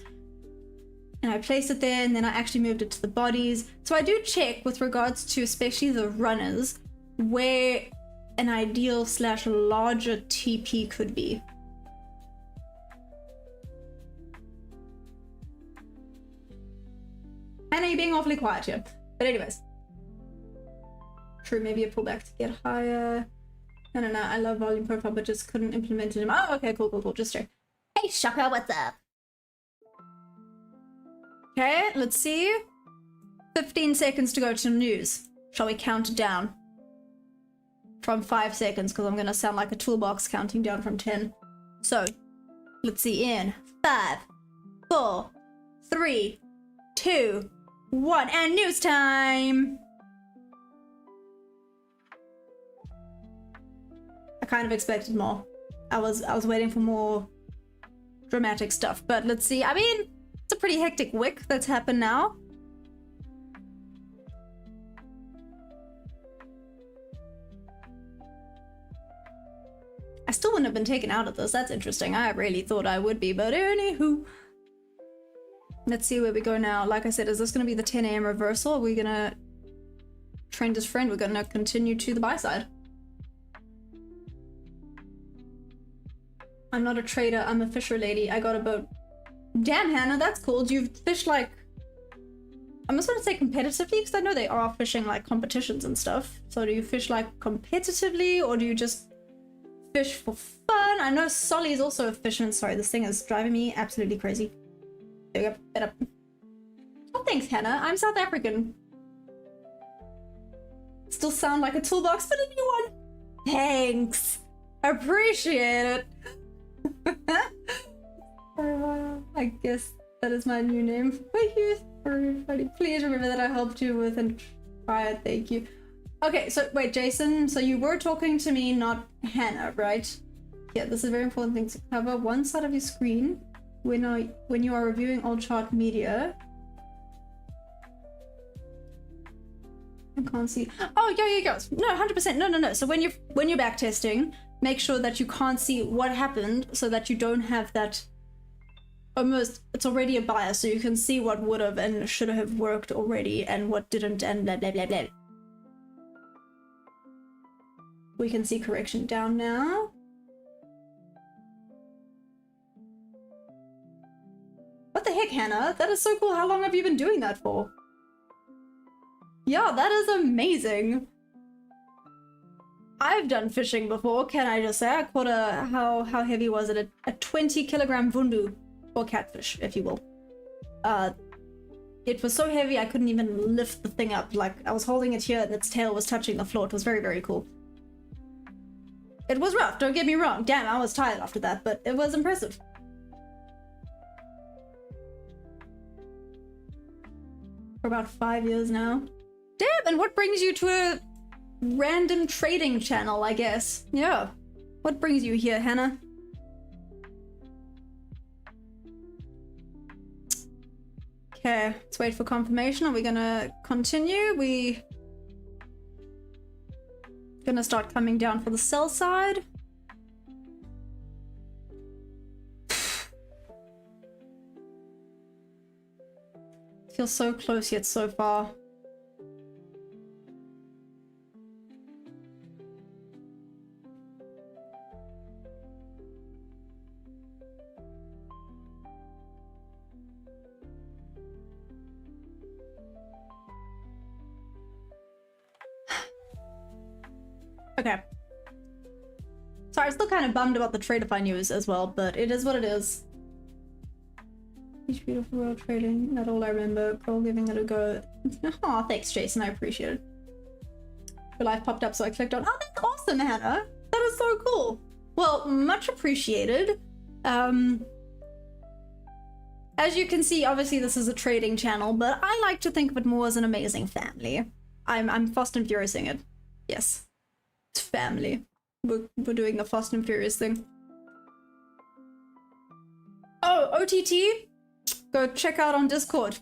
And I placed it there, and then I actually moved it to the bodies. So I do check with regards to especially the runners where an ideal / larger TP could be. I know you're being awfully quiet here, but anyways. True, maybe a pullback to get higher. No, I love volume profile, but just couldn't implement it. Oh, okay, cool, just true. Hey, Shaka, what's up? Okay, let's see. 15 seconds to go to news. Shall we count down? From 5 seconds, because I'm going to sound like a toolbox counting down from 10. So, let's see, in 5, 4, 3, 2, 1, and news time! I kind of expected more. I was waiting for more dramatic stuff, but let's see. I mean, it's a pretty hectic wick that's happened now. I still wouldn't have been taken out of this. That's interesting. I really thought I would be, but anywho. Let's see where we go now. Like I said, is this going to be the 10 a.m. reversal? Are we going to trend as friend? We're going to continue to the buy side. I'm not a trader, I'm a fisher lady. I got a boat. Damn, Hannah, that's cool. Do you fish like I'm just gonna say competitively because I know they are fishing like competitions and stuff. So do you fish like competitively or do you just fish for fun? I know Solly is also a fisherman. Sorry, this thing is driving me absolutely crazy. There we go. Better. Oh, thanks, Hannah. I'm South African. Still sound like a toolbox, but a new one. Thanks. Appreciate it. I guess that is my new name. Thank you, everybody. Please remember that I helped you with and try it. Thank you. Okay, so wait, Jason. So you were talking to me, not Hannah, right? Yeah, this is a very important thing to cover. One side of your screen when you are reviewing old chart media. I can't see. Oh, yeah. No, 100%. No. So when you're back testing, make sure that you can't see what happened, so that you don't have that. Almost, it's already a bias, so you can see what would have and should have worked already, and what didn't, and blah blah blah blah. We can see correction down now. What the heck, Hannah? That is so cool. How long have you been doing that for? Yeah, that is amazing. I've done fishing before, can I just say? I caught how heavy was it? A 20 kilogram vundu, or catfish, if you will. It was so heavy I couldn't even lift the thing up. Like, I was holding it here and its tail was touching the floor. It was very, very cool. It was rough, don't get me wrong. Damn, I was tired after that, but it was impressive. For about 5 years now. Damn, and what brings you to a random trading channel, I guess? Yeah. What brings you here, Hannah? Okay, let's wait for confirmation. Are we gonna continue? We gonna start coming down for the sell side. Feels so close yet so far. Okay. Sorry, I'm still kind of bummed about the Tradeify news as well, but it is what it is. Each beautiful world trading, that's all I remember. Girl giving it a go. Aw, thanks, Jason, I appreciate it. Your life popped up, so I clicked on. Oh, that's awesome, Hannah! That is so cool! Well, much appreciated. As you can see, obviously this is a trading channel, but I like to think of it more as an amazing family. I'm Fast and Furiousing it. Yes. It's family. We're doing the Fast and Furious thing. Oh, OTT? Go check out on Discord.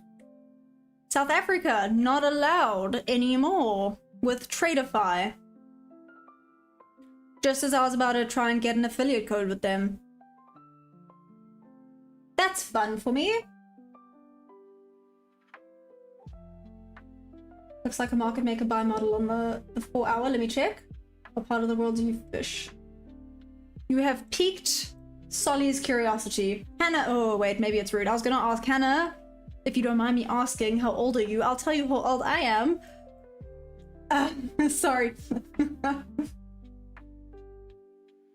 South Africa, not allowed anymore with Tradeify. Just as I was about to try and get an affiliate code with them. That's fun for me. Looks like a market maker buy model on the 4 hour. Let me check. What part of the world do you fish? You have piqued Solly's curiosity. Hannah, oh wait, maybe it's rude. I was gonna ask Hannah, if you don't mind me asking, how old are you? I'll tell you how old I am. Sorry.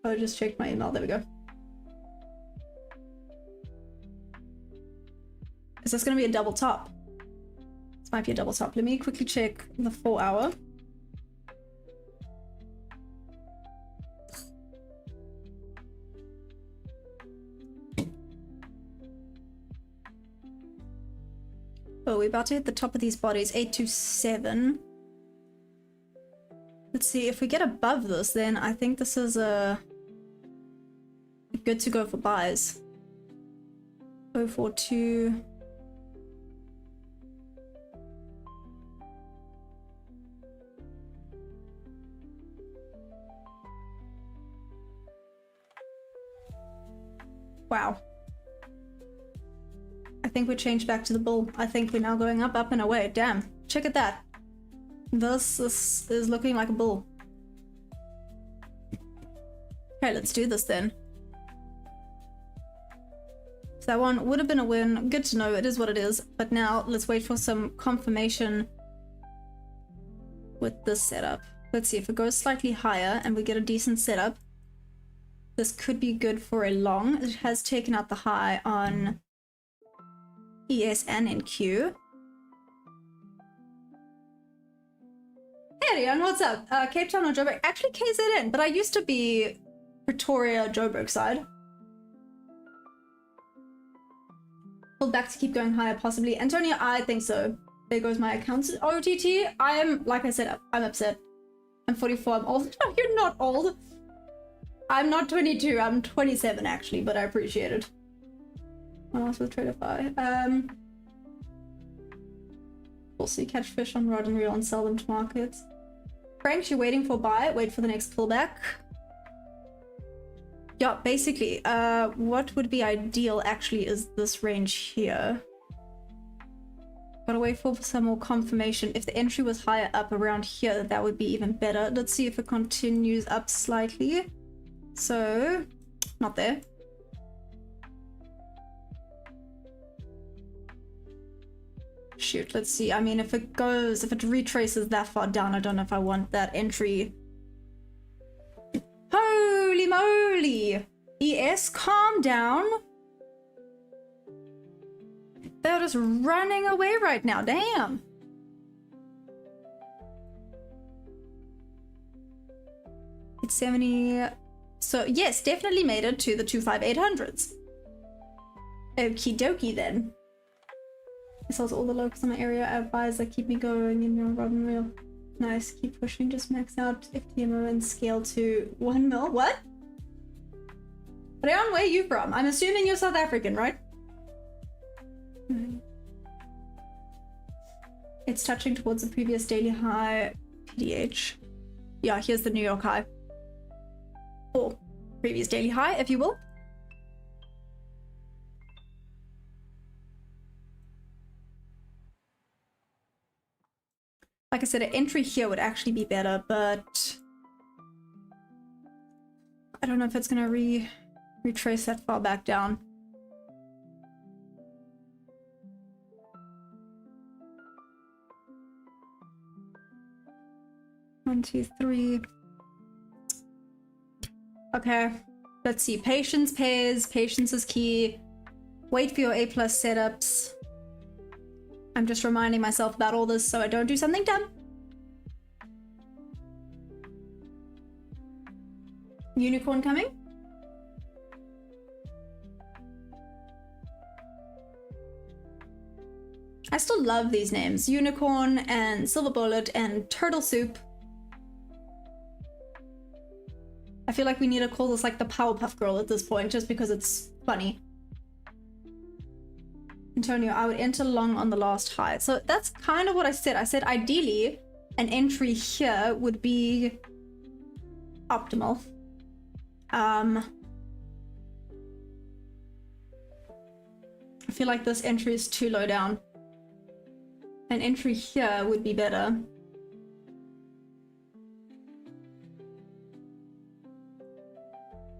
I just checked my email, there we go. Is this gonna be a double top? This might be a double top. Let me quickly check the 4 hour. Oh, we're about to hit the top of these bodies, 827. Let's see, if we get above this, then I think this is good to go for buys. 042. Wow. I think we changed back to the bull. I think we're now going up, up and away. Damn. Check at that. This is looking like a bull. Okay, let's do this then. That one would have been a win. Good to know. It is what it is. But now let's wait for some confirmation with this setup. Let's see if it goes slightly higher and we get a decent setup. This could be good for a long. It has taken out the high on ES and NQ. Hey, Rian, what's up? Cape Town or Joburg? Actually, KZN, but I used to be Pretoria, Joburg side. Pulled back to keep going higher, possibly. Antonio, I think so. There goes my accounts. OTT, I am, like I said, I'm upset. I'm 44, I'm old. No, you're not old. I'm not 22, I'm 27 actually, but I appreciate it. What else with Traderify? We'll see, catch fish on rod and reel and sell them to markets. Frank, you're waiting for buy, wait for the next pullback. Yeah, basically, what would be ideal actually is this range here. Gotta wait for some more confirmation. If the entry was higher up around here, that would be even better. Let's see if it continues up slightly. So, not there. Shoot, let's see. I mean, if it retraces that far down, I don't know if I want that entry. Holy moly! ES, calm down. They're just running away right now, damn. It's 70. So yes, definitely made it to the 25800s. Okie dokie then. This has all the locals in my area. I have buys that keep me going in your rod and reel. Nice, keep pushing, just max out FTMO and scale to 1 mil. What? Leon, where are you from? I'm assuming you're South African, right? It's touching towards the previous daily high. PDH. Yeah, here's the New York high. Or previous daily high, if you will. Like I said, an entry here would actually be better, but I don't know if it's gonna retrace that far back down. One, two, three. Okay, let's see. Patience pays. Patience is key. Wait for your A+ setups. I'm just reminding myself about all this so I don't do something dumb. Unicorn coming? I still love these names. Unicorn and Silver Bullet and Turtle Soup. I feel like we need to call this like the Powerpuff Girl at this point just because it's funny. Antonio, I would enter long on the last high. So that's kind of what I said. I said ideally an entry here would be optimal. I feel like this entry is too low down. An entry here would be better.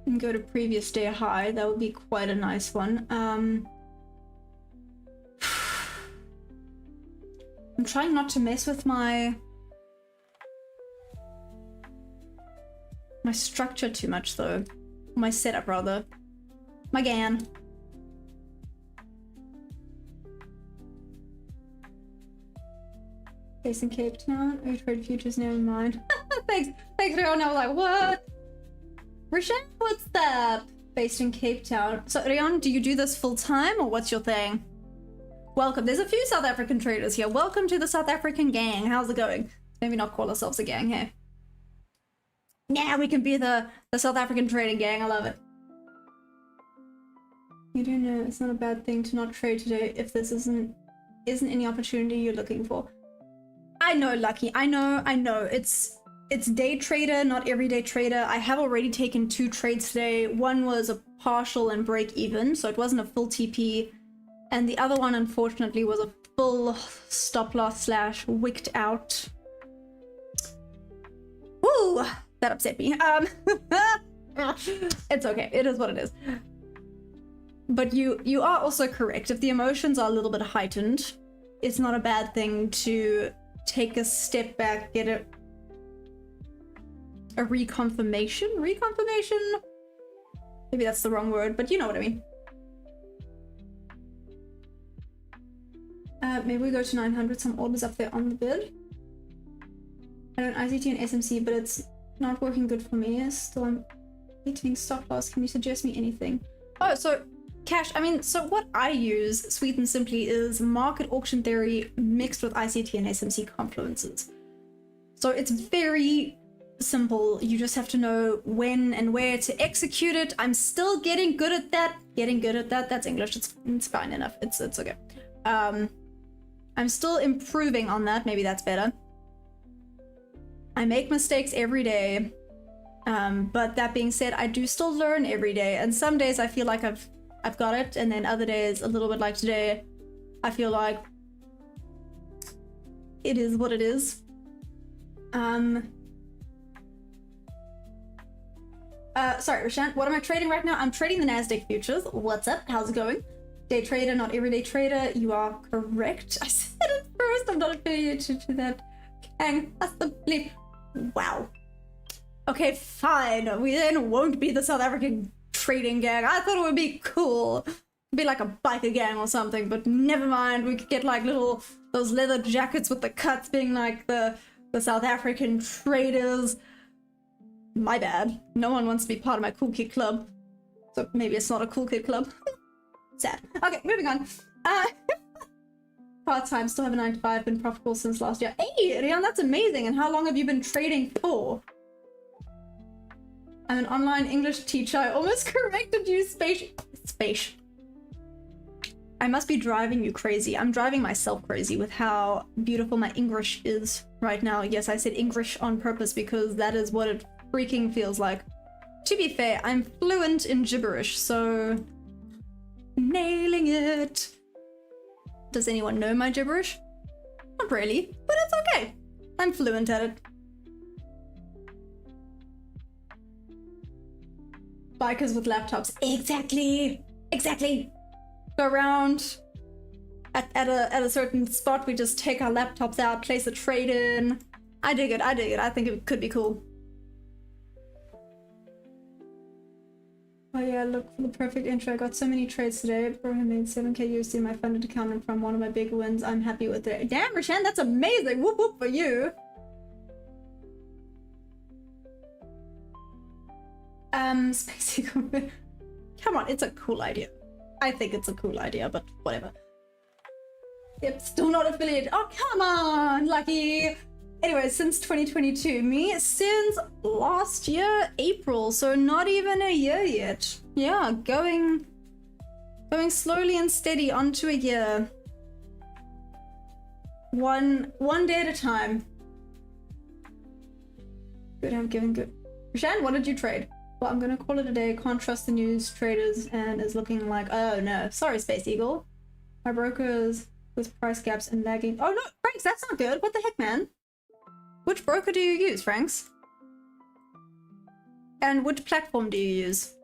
And go to previous day high. That would be quite a nice one. I'm trying not to mess with my structure too much though. My setup rather. My GAN. Based in Cape Town. Oh, trade futures, never mind. Thanks, Rion. I was like, what? Rishan, what's up? Based in Cape Town. So Rion, do you do this full time or what's your thing? Welcome. There's a few South African traders here. Welcome to the South African gang. How's it going? Maybe not call ourselves a gang here. Yeah, we can be the South African trading gang. I love it. You do know it's not a bad thing to not trade today if this isn't any opportunity you're looking for. I know, Lucky. I know. It's day trader, not everyday trader. I have already taken 2 trades today. One was a partial and break even, so it wasn't a full TP. And the other one, unfortunately, was a full stop loss / wicked out. Woo! That upset me. It's okay. It is what it is. But you are also correct. If the emotions are a little bit heightened, it's not a bad thing to take a step back, get a reconfirmation? Reconfirmation? Maybe that's the wrong word, but you know what I mean. Maybe we go to 900, some orders up there on the bid. I don't ICT and SMC, but it's not working good for me. Still, I'm hitting stop loss. Can you suggest me anything? Oh, so cash. I mean, so what I use, sweet and simply, is market auction theory mixed with ICT and SMC confluences. So it's very simple. You just have to know when and where to execute it. I'm still getting good at that. That's English. It's fine enough. It's okay. I'm still improving on that. Maybe that's better. I make mistakes every day. But that being said, I do still learn every day. And some days I feel like I've got it, and then other days, a little bit like today, I feel like it is what it is. Sorry, Roshan, what am I trading right now? I'm trading the Nasdaq futures. What's up? How's it going? Day trader, not everyday trader. You are correct. I said it first. I'm not affiliated to that gang. That's the bleep. Wow. Okay, fine. We then won't be the South African trading gang. I thought it would be cool. Be like a biker gang or something, but never mind. We could get like those leather jackets with the cuts being like the South African traders. My bad. No one wants to be part of my cool kid club. So maybe it's not a cool kid club. Sad. Okay, moving on. Part-time, still have a 9 to 5, been profitable since last year. Hey, Rian, that's amazing. And how long have you been trading for? I'm an online English teacher. I almost corrected you, Space. I must be driving you crazy. I'm driving myself crazy with how beautiful my English is right now. Yes, I said English on purpose because that is what it freaking feels like. To be fair, I'm fluent in gibberish, so nailing it. Does anyone know my gibberish? Not really, but it's okay. I'm fluent at it. Bikers with laptops. Exactly. Go around at a certain spot. We just take our laptops out, place a trade in. I dig it. I think it could be cool. Oh yeah, look for the perfect intro. I got so many trades today. Bro, I made 7k USD in my funded account and from one of my big wins. I'm happy with it. Damn, Roshan, that's amazing. Whoop whoop for you. Spacey. Come on, it's a cool idea. I think it's a cool idea, but whatever. Yep, still not affiliated. Oh, come on, Lucky. Anyway, since 2022, me since last year, April, so not even a year yet. Yeah, going slowly and steady onto a year. One day at a time. Good, I'm giving good. Roshan, what did you trade? Well, I'm gonna call it a day. Can't trust the news traders and is looking like, oh no, sorry, Space Eagle. My brokers with price gaps and lagging. Oh no, Franks, that's not good. What the heck, man? Which broker do you use, Franks? And which platform do you use?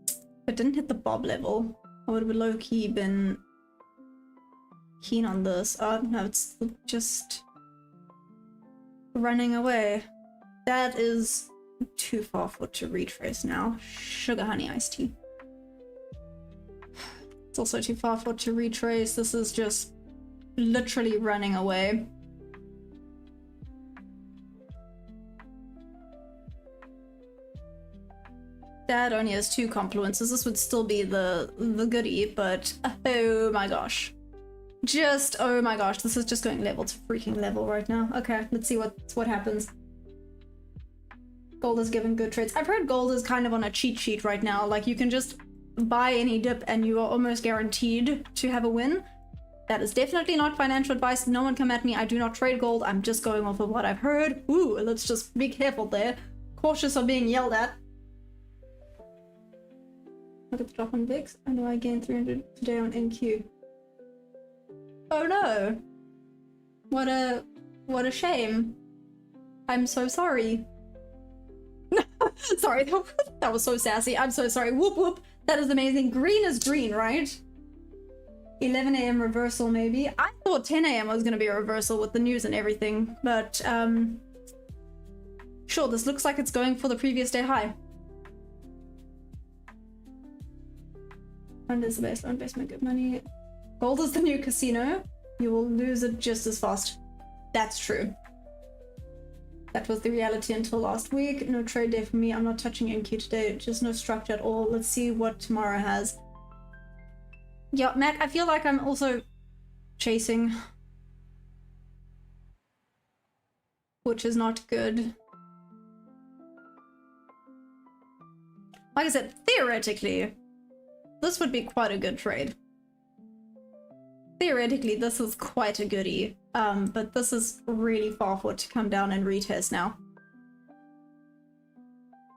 If it didn't hit the bob level, I would have low-key been keen on this. Oh no, it's just running away. That is too far for it to retrace now. Sugar honey iced tea. It's also too far for it to retrace. This is just literally running away. That only has 2 confluences. This would still be the goodie, but oh my gosh. Just, oh my gosh, this is just going level to freaking level right now. Okay, let's see what happens. Gold is giving good trades. I've heard gold is kind of on a cheat sheet right now. Like, you can just buy any dip and you are almost guaranteed to have a win. That is definitely not financial advice. No one come at me. I do not trade gold. I'm just going off of what I've heard. Ooh, let's just be careful there. Cautious of being yelled at. Look at the drop on VIX. I know I gained 300 today on NQ. Oh no. What a shame. I'm so sorry. Sorry, that was so sassy. I'm so sorry. Whoop whoop. That is amazing. Green is green, right? 11 a.m. reversal, maybe. I thought 10 a.m. was going to be a reversal with the news and everything, but sure, this looks like it's going for the previous day high. Fund is the best investment, good money. Gold is the new casino. You will lose it just as fast. That's true. That was the reality until last week. No trade day for me. I'm not touching NQ today. Just no structure at all. Let's see what tomorrow has. Yeah, Mac, I feel like I'm also chasing. Which is not good. Like I said, theoretically, this would be quite a good trade. Theoretically, this is quite a goodie. But this is really far for it to come down and retest now.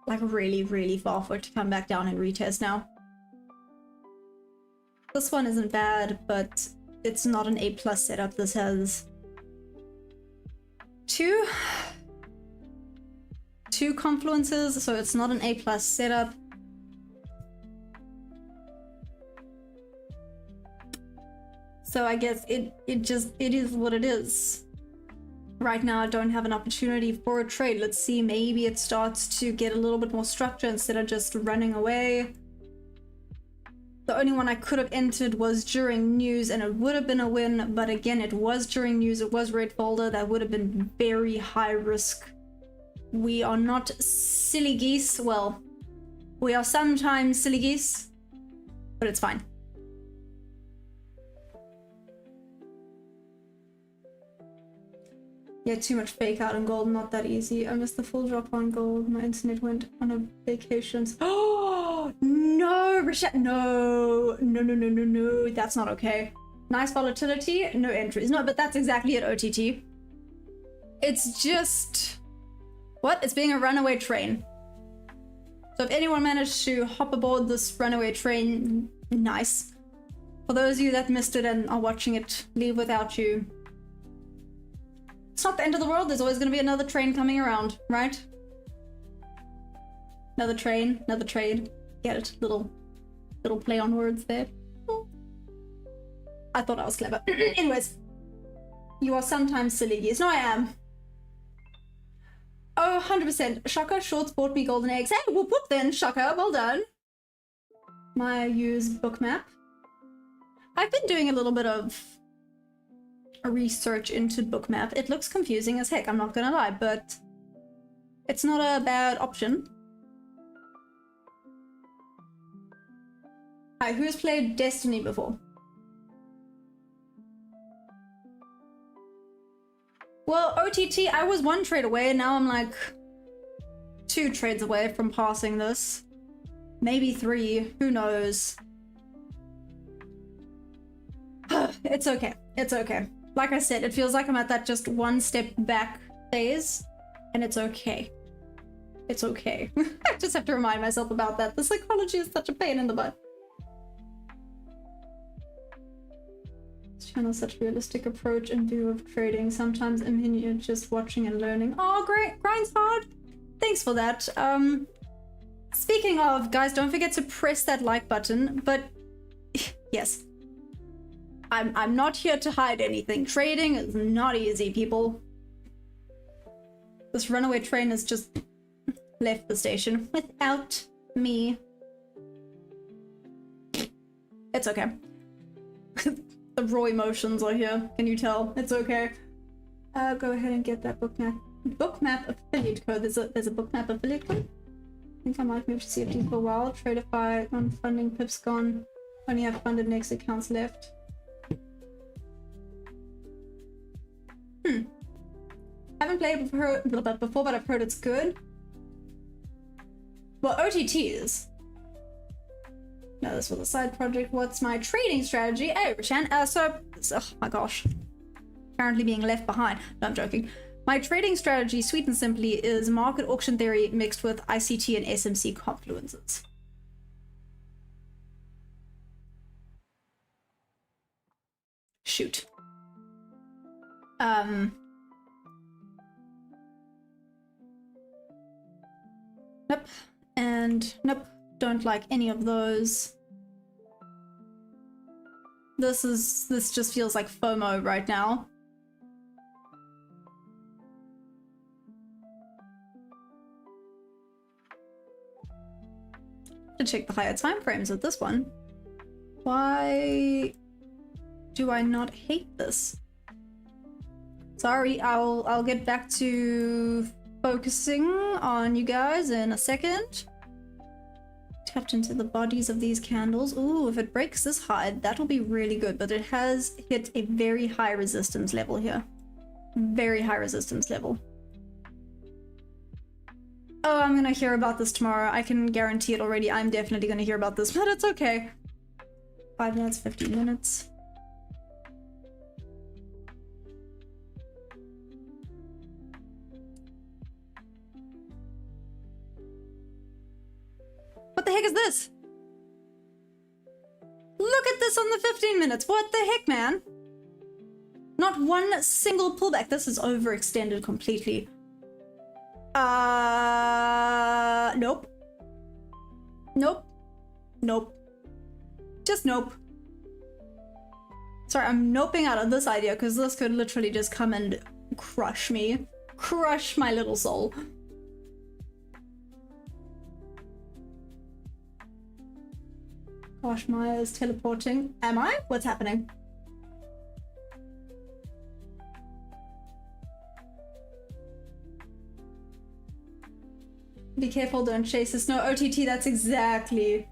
Like really, really far for it to come back down and retest now. This one isn't bad, but it's not an A+ setup. This has two confluences, so it's not an A+ setup. So I guess it is what it is. Right now I don't have an opportunity for a trade. Let's see, maybe it starts to get a little bit more structure instead of just running away. The only one I could have entered was during news and it would have been a win, but again, it was during news, it was red folder, that would have been very high risk. We are not silly geese. Well, we are sometimes silly geese, but it's fine. Yeah, too much fake out on gold, not that easy. I missed the full drop on gold. My internet went on a vacation. Oh no, Rashad, no, that's not okay. Nice volatility, no entries. No, but that's exactly it, OTT. It's just what? It's being a runaway train. So if anyone managed to hop aboard this runaway train, nice. For those of you that missed it and are watching it leave without you, it's not the end of the world. There's always going to be another train coming around, right? Another train, another trade. Get it? Little play on words there. I thought I was clever. Anyways, you are sometimes silly geese. No, I am. Oh, 100%. Shaka Shorts bought me golden eggs. Hey, whoop whoop then, Shaka. Well done. My use bookmap. I've been doing a little bit of a research into bookmap. It looks confusing as heck, I'm not gonna lie, but it's not a bad option. Hi, who's played Destiny before? Well, OTT, I was 1 trade away, and now I'm like 2 trades away from passing this. Maybe 3, who knows? It's okay, it's okay. Like I said, it feels like I'm at that just 1 step back phase, and it's okay. It's okay. I just have to remind myself about that. The psychology is such a pain in the butt. This channel is such a realistic approach in view of trading. Sometimes I'm here just watching and learning. Oh, great! Grind's hard! Thanks for that. Speaking of, guys, don't forget to press that like button, but yes. I'm not here to hide anything. Trading is not easy, people. This runaway train has just left the station without me. It's okay. The raw emotions are here. Can you tell? It's okay. Go ahead and get that bookmap. Bookmap affiliate code. There's a bookmap affiliate code. I think I might move to CFD for a while. Tradeify, non-funding, pips gone. Only have funded next accounts left. Haven't played before, but I've heard it's good. Well, OTTs. No, this was a side project. What's my trading strategy? Hey, Rishan. Oh my gosh. Apparently being left behind. No, I'm joking. My trading strategy, sweet and simply, is market auction theory mixed with ICT and SMC confluences. Shoot. Nope. And nope. Don't like any of those. This just feels like FOMO right now. To check the higher time frames of this one. Why do I not hate this? Sorry, I'll get back to focusing on you guys in a second. Tapped into the bodies of these candles. Ooh, if it breaks this high, that'll be really good, but it has hit a very high resistance level here. Very high resistance level. Oh, I'm gonna hear about this tomorrow. I can guarantee it already. I'm definitely gonna hear about this, but it's okay. 5 minutes, 15 minutes. What the heck is this? Look at this on the 15 minutes. What the heck, man? Not one single pullback. This is overextended completely. Nope. Nope. Nope. Just nope. Sorry, I'm noping out of this idea because this could literally just come and crush me. Crush my little soul. Gosh, Maya is teleporting. Am I? What's happening? Be careful, don't chase this. No, OTT, that's exactly.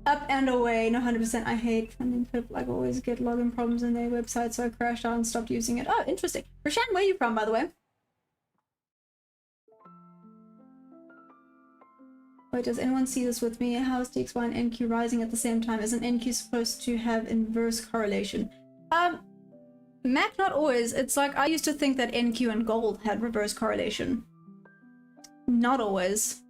Up and away, no 100%. I hate funding Pip. Like, always get login problems in their website, so I crashed out and stopped using it. Oh, interesting. Rashan, where are you from, by the way? Wait, does anyone see this with me? How is DXY and NQ rising at the same time? Isn't NQ supposed to have inverse correlation? Mac, not always. It's like, I used to think that NQ and gold had reverse correlation. Not always.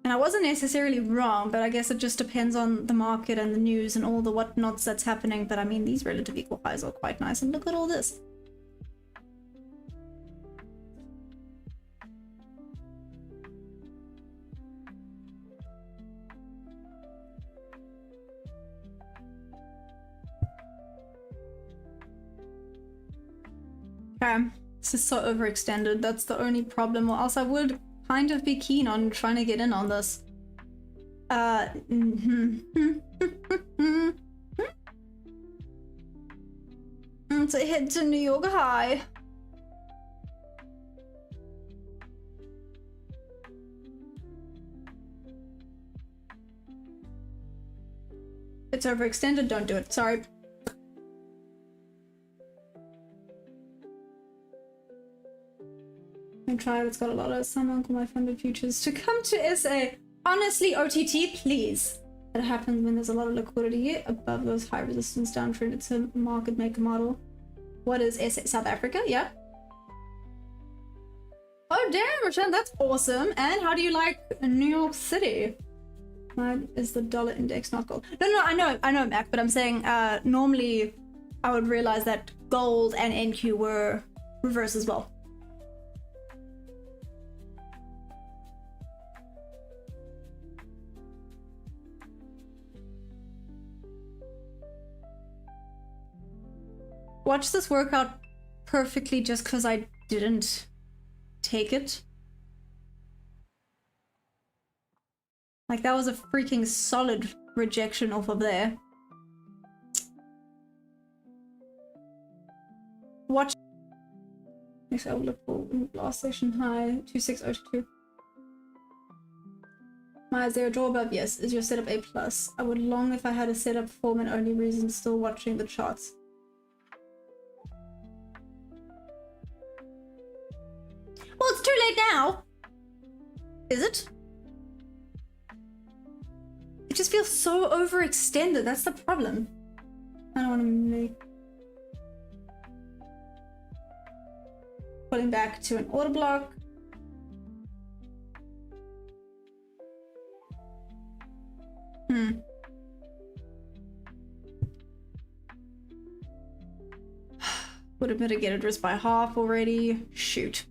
And I wasn't necessarily wrong, but I guess it just depends on the market and the news and all the whatnots that's happening. But I mean, these relative equal highs are quite nice. And look at all this. Okay, this is so overextended. That's the only problem. Or else I would kind of be keen on trying to get in on this. It's a hit to New York high. It's overextended, don't do it. Sorry. And try it. It's got a lot of some uncle my funded futures to come to SA. Honestly, OTT, please. It happens when there's a lot of liquidity above those high resistance downtrend. It's a market maker model. What is SA? South Africa? Yeah. Oh damn, Rashan, that's awesome. And how do you like New York City? Why is the dollar index not gold? No, I know, Mac, but I'm saying normally I would realize that gold and NQ were reverse as well. Watch this work out perfectly just because I didn't take it. Like, that was a freaking solid rejection off of there. Watch. Next, I will look for last session high 2602. My, is there a draw above? Yes. Is your setup A+? I would long if I had a setup form and only reason still watching the charts. Well, it's too late now. Is it? It just feels so overextended. That's the problem. I don't want to make... Pulling back to an order block. Would have mitigated risk by half already. Shoot.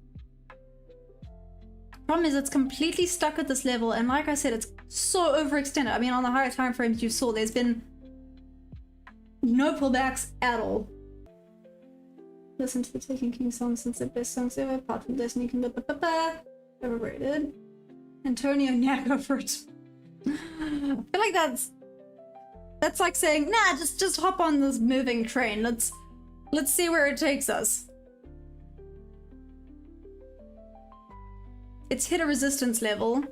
Problem is it's completely stuck at this level, and like I said, it's so overextended. I mean, on the higher time frames you saw, there's been no pullbacks at all. Listen to the Taking King song since the best songs ever, apart from Destiny King, overrated. Antonio Nyako for it. I feel like that's like saying, nah, just hop on this moving train. Let's see where it takes us. It's hit a resistance level.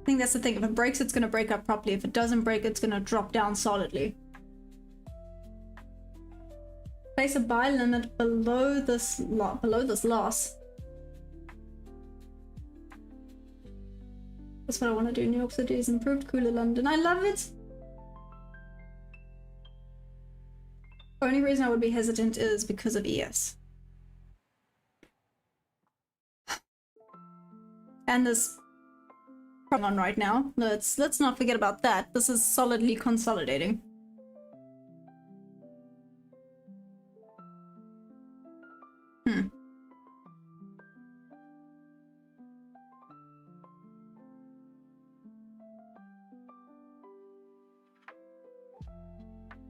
I think that's the thing. If it breaks, it's going to break up properly. If it doesn't break, it's going to drop down solidly. Place a buy limit below this loss. That's what I want to do. New York City is improved. Cooler London. I love it. Only reason I would be hesitant is because of ES. And this on right now. Let's not forget about that. This is solidly consolidating.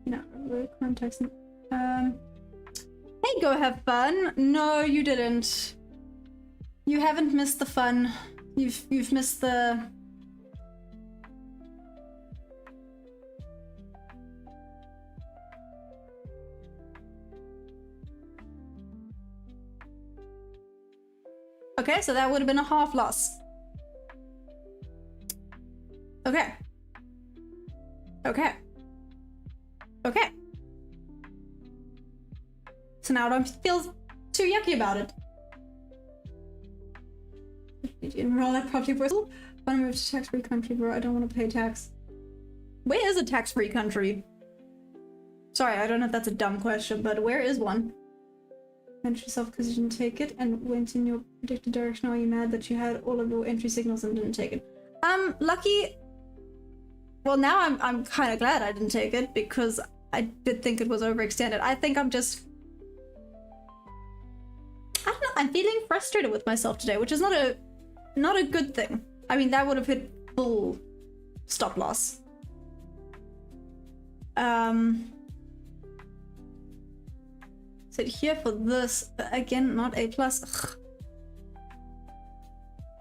No, context. Hey, go have fun. No, you didn't. You haven't missed the fun. You've missed the... Okay, so that would have been a half loss. Okay. Okay. Okay. So now I don't feel too yucky about it. Did you enroll that property for? I want to move to tax-free country, bro. I don't want to pay tax. Where is a tax-free country? Sorry, I don't know if that's a dumb question, but where is one? Mentioned yourself because you didn't take it and went in your predicted direction. Are you mad that you had all of your entry signals and didn't take it? Lucky. Well, now I'm kind of glad I didn't take it because I did think it was overextended. I think I'm just... I don't know. I'm feeling frustrated with myself today, which is not a good thing. I mean, that would have hit full stop loss. Sit here for this, but again, not A+. Ugh.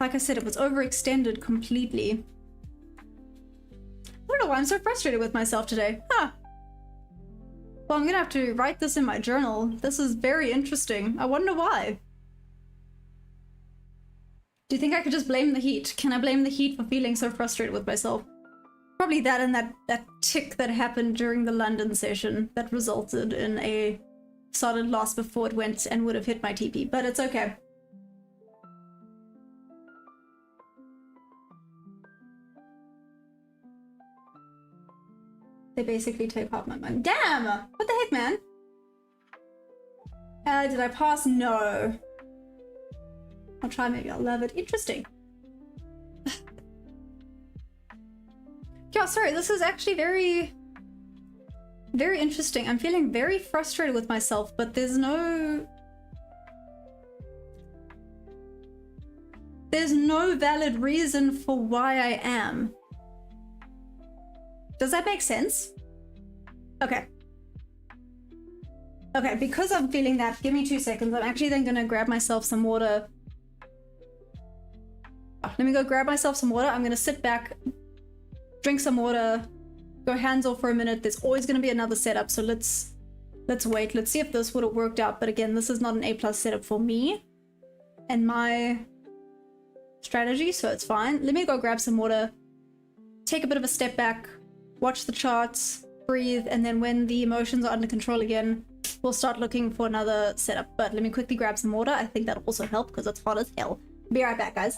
Like I said, it was overextended completely. I don't know why I'm so frustrated with myself today. Huh. Well, I'm gonna have to write this in my journal. This is very interesting. I wonder why. Do you think I could just blame the heat? Can I blame the heat for feeling so frustrated with myself? Probably that and that tick that happened during the London session that resulted in a solid loss before it went and would have hit my TP, but it's okay. They basically take half my money. Damn! What the heck, man? Did I pass? No. I'll try, maybe I'll love it. Interesting. Yeah, sorry, this is actually very interesting. I'm feeling very frustrated with myself, but there's no valid reason for why I am. Does that make sense? Okay. Okay, because I'm feeling that, give me 2 seconds. I'm actually then gonna grab myself some water. Let me go grab myself some water. I'm gonna sit back, drink some water, go hands off for a minute. There's always going to be another setup, so let's wait. Let's see if this would have worked out. But again, this is not an A+ setup for me and my strategy, so it's fine. Let me go grab some water, take a bit of a step back, watch the charts, breathe, and then when the emotions are under control again, we'll start looking for another setup. But let me quickly grab some water. I think that'll also help because it's hot as hell. Be right back, guys.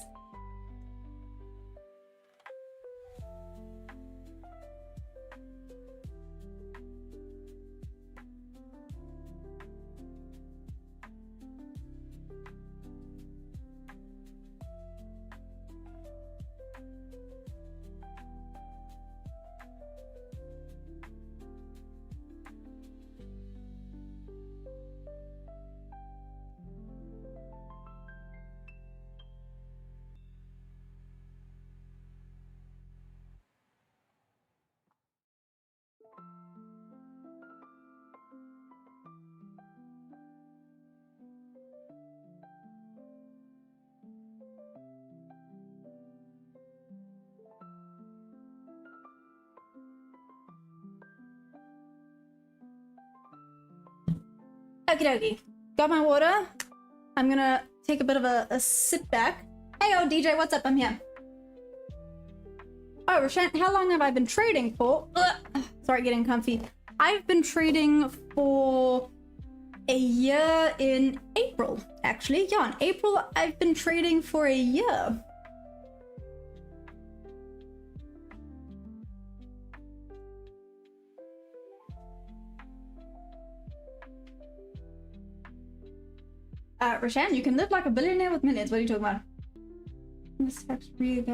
Okie dokie. Got my water. I'm gonna take a bit of a sit back. Hey, oh, DJ, what's up? I'm here. Oh, Roshan, how long have I been trading for? Ugh. Sorry, getting comfy. I've been trading for a year in April, actually. Yeah, in April, I've been trading for a year. Roshan, you can live like a billionaire with millions. What are you talking about? This tax really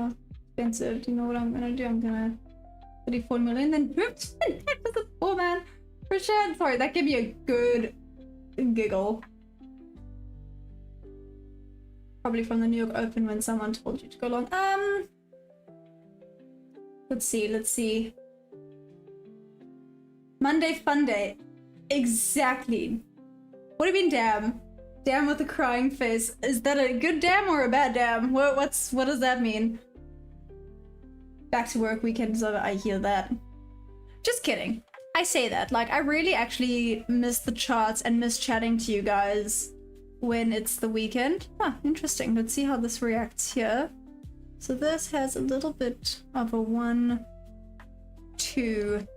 expensive. Do you know what I'm gonna do? I'm gonna 34 million, then oops, that was a poor man. Roshan, sorry, that gave me a good giggle. Probably from the New York Open when someone told you to go long. Let's see. Monday fun day. Exactly. What do you mean, damn? Damn with a crying face. Is that a good damn or a bad damn? What does that mean? Back to work, weekends over, I hear that. Just kidding. I say that. Like, I really actually miss the charts and miss chatting to you guys when it's the weekend. Huh, interesting. Let's see how this reacts here. So this has a little bit of a 1, 2.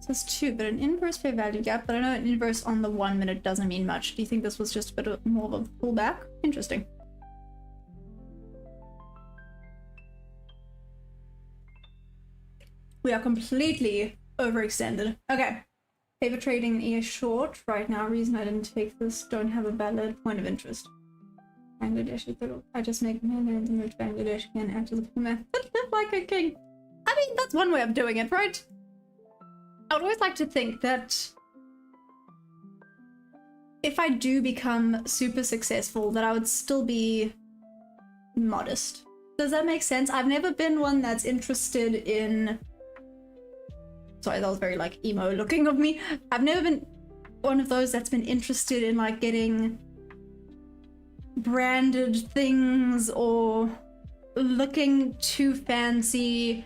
So it's 2, but an inverse fair value gap. But I know an inverse on the 1 minute doesn't mean much. Do you think this was just a bit more of a pullback? Interesting. We are completely overextended. Okay. Paper trading in ES short right now. Reason I didn't take this. Don't have a valid point of interest. Bangladesh. I just make millions and move to Bangladesh again after the format. But live like a king. I mean, that's one way of doing it, right? I would always like to think that if I do become super successful, that I would still be modest. Does that make sense? I've never been one that's interested in... Sorry, that was very like emo looking of me. I've never been one of those that's been interested in like getting branded things or looking too fancy.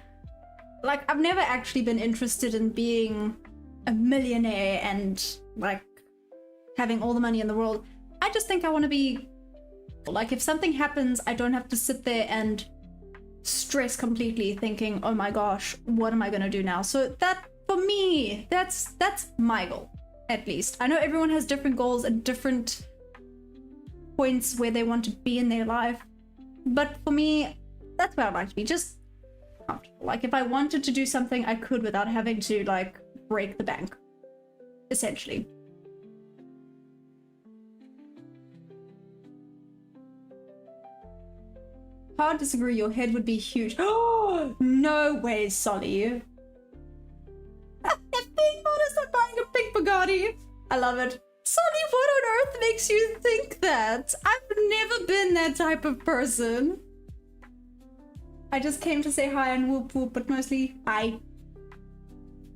Like, I've never actually been interested in being a millionaire and like having all the money in the world. I just think I want to be like, if something happens, I don't have to sit there and stress completely thinking, oh my gosh, what am I gonna do now? So that, for me, that's my goal, at least. I know everyone has different goals at different points where they want to be in their life, but for me, that's where I'd like to be, just comfortable. Like, if I wanted to do something, I could without having to like break the bank, essentially. Hard disagree, your head would be huge. Oh, no way, Solly. Being modest, I'm buying a pink Bugatti. I love it. Solly, what on earth makes you think that? I've never been that type of person. I just came to say hi and whoop whoop, but mostly hi.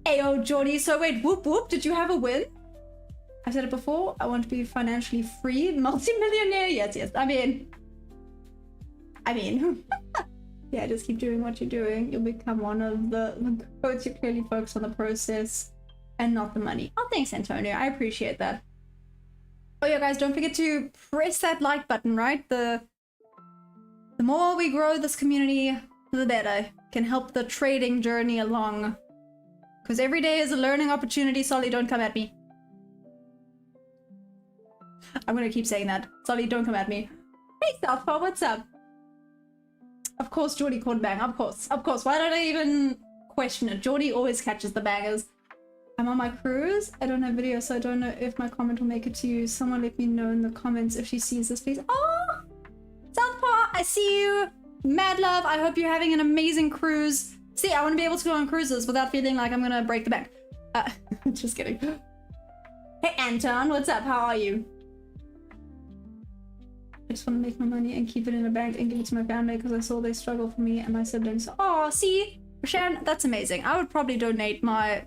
Ayo, Jordy. So wait, whoop whoop, did you have a win? I've said it before, I want to be financially free, multi-millionaire. Yes. I mean, yeah, just keep doing what you're doing. You'll become one of the coach. You clearly focus on the process and not the money. Oh, thanks, Antonio. I appreciate that. Oh yeah, guys, don't forget to press that like button, right? The more we grow this community, the better. Can help the trading journey along. Because every day is a learning opportunity. Solly, don't come at me. I'm gonna keep saying that. Solly, don't come at me. Hey, Southpaw, what's up? Of course, Geordie caught a bang. Of course. Why don't I even question it? Geordie always catches the bangers. I'm on my cruise. I don't have video, so I don't know if my comment will make it to you. Someone let me know in the comments if she sees this, please. Oh! Southpaw, I see you. Mad love. I hope you're having an amazing cruise. See, I want to be able to go on cruises without feeling like I'm gonna break the bank. Just kidding. Hey, Anton, what's up? How are you? I just want to make my money and keep it in a bank and give it to my family because I saw they struggle for me and my siblings. Oh, see? Shan, that's amazing. I would probably donate my...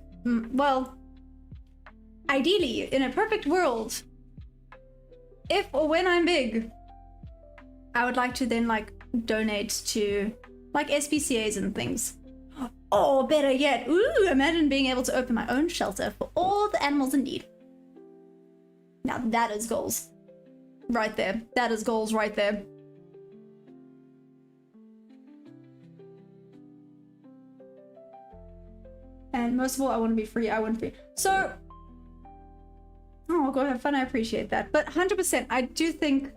well, ideally, in a perfect world, if or when I'm big, I would like to then, like, donate to, like, SPCAs and things. Oh, better yet. Ooh, imagine being able to open my own shelter for all the animals in need. Now that is goals. Right there. That is goals right there. And most of all, I want to be free. I want free. So, oh, go have fun. I appreciate that. But 100%, I do think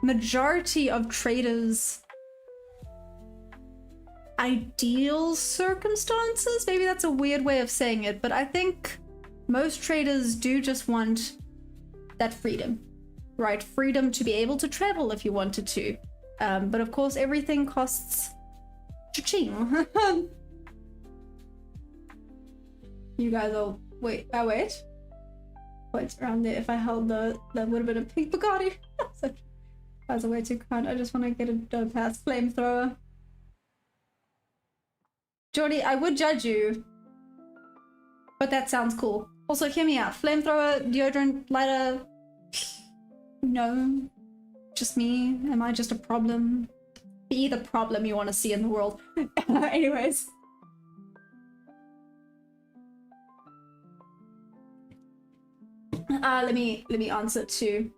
majority of traders' ideal circumstances, maybe that's a weird way of saying it, but I think most traders do just want that freedom, right? Freedom to be able to travel if you wanted to. But of course, everything costs cha-ching. You guys all wait. Points around there. If I held that would have been a pink Bugatti. So, guys are way too kind. I just want to get a dope ass flamethrower. Jordy, I would judge you, but that sounds cool. Also, hear me out. Flamethrower, deodorant, lighter. No, just me. Am I just a problem? Be the problem you want to see in the world. Anyways. Let me answer too.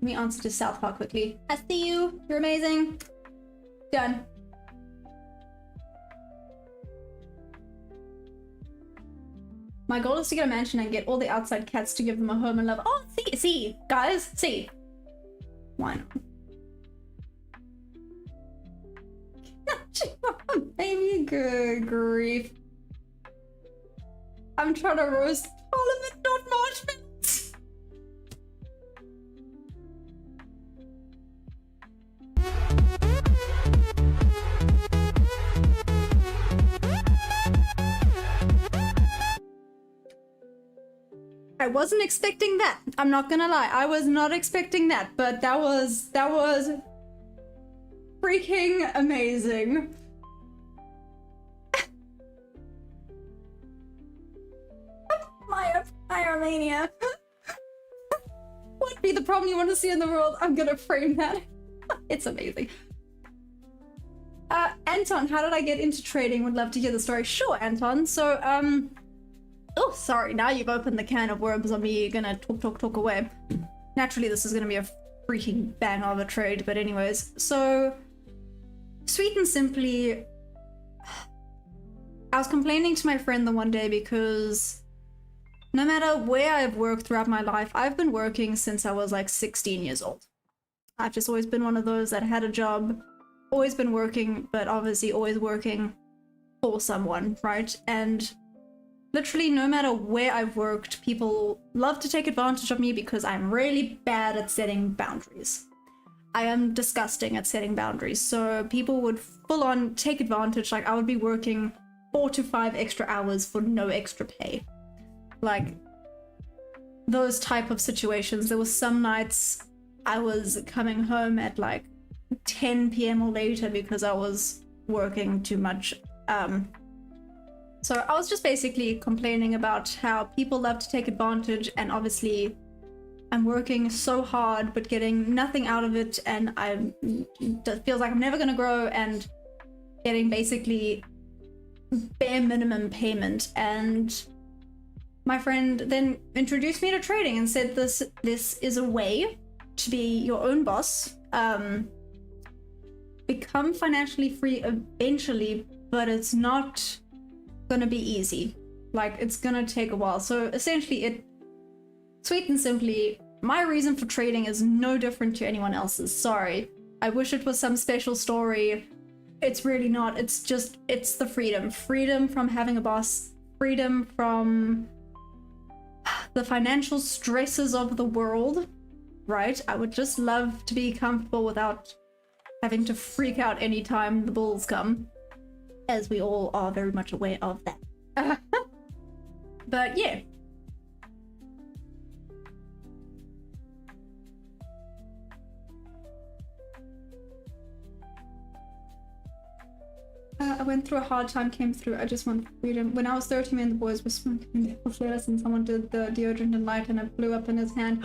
Let me answer to South Park quickly. I see you. You're amazing. Done. My goal is to get a mansion and get all the outside cats to give them a home and love. Oh, see, guys, see. Why not? Maybe good grief. I'm trying to roast Parliament, not marshmallows. I wasn't expecting that. I'm not gonna lie. I was not expecting that, but that was freaking amazing. Pyromania. What be the problem you want to see in the world? I'm gonna frame that. It's amazing. Anton, how did I get into trading? Would love to hear the story. Sure, Anton. So, oh, sorry. Now you've opened the can of worms on me. You're gonna talk away. Naturally, this is gonna be a freaking bang of a trade. But anyways, so sweet and simply, I was complaining to my friend the one day because no matter where I've worked throughout my life, I've been working since I was like 16 years old. I've just always been one of those that had a job, always been working, but obviously always working for someone, right? And literally no matter where I've worked, people love to take advantage of me because I'm really bad at setting boundaries. I am disgusting at setting boundaries. So people would full on take advantage. Like I would be working 4 to 5 extra hours for no extra pay. Like those type of situations. There was some nights I was coming home at like 10 p.m. or later because I was working too much. So I was just basically complaining about how people love to take advantage, and obviously I'm working so hard but getting nothing out of it, and it feels like I'm never gonna grow and getting basically bare minimum payment. And my friend then introduced me to trading and said this is a way to be your own boss, become financially free eventually, but it's not gonna be easy. Like it's gonna take a while. So essentially, sweet and simply, my reason for trading is no different to anyone else's. Sorry, I wish it was some special story. It's really not. It's the freedom from having a boss, freedom from the financial stresses of the world, right? I would just love to be comfortable without having to freak out anytime the bulls come, as we all are very much aware of that. But yeah. I went through a hard time, came through. I just want freedom. When I was 13, and the boys were smoking flares, and someone did the deodorant and light, and it blew up in his hand.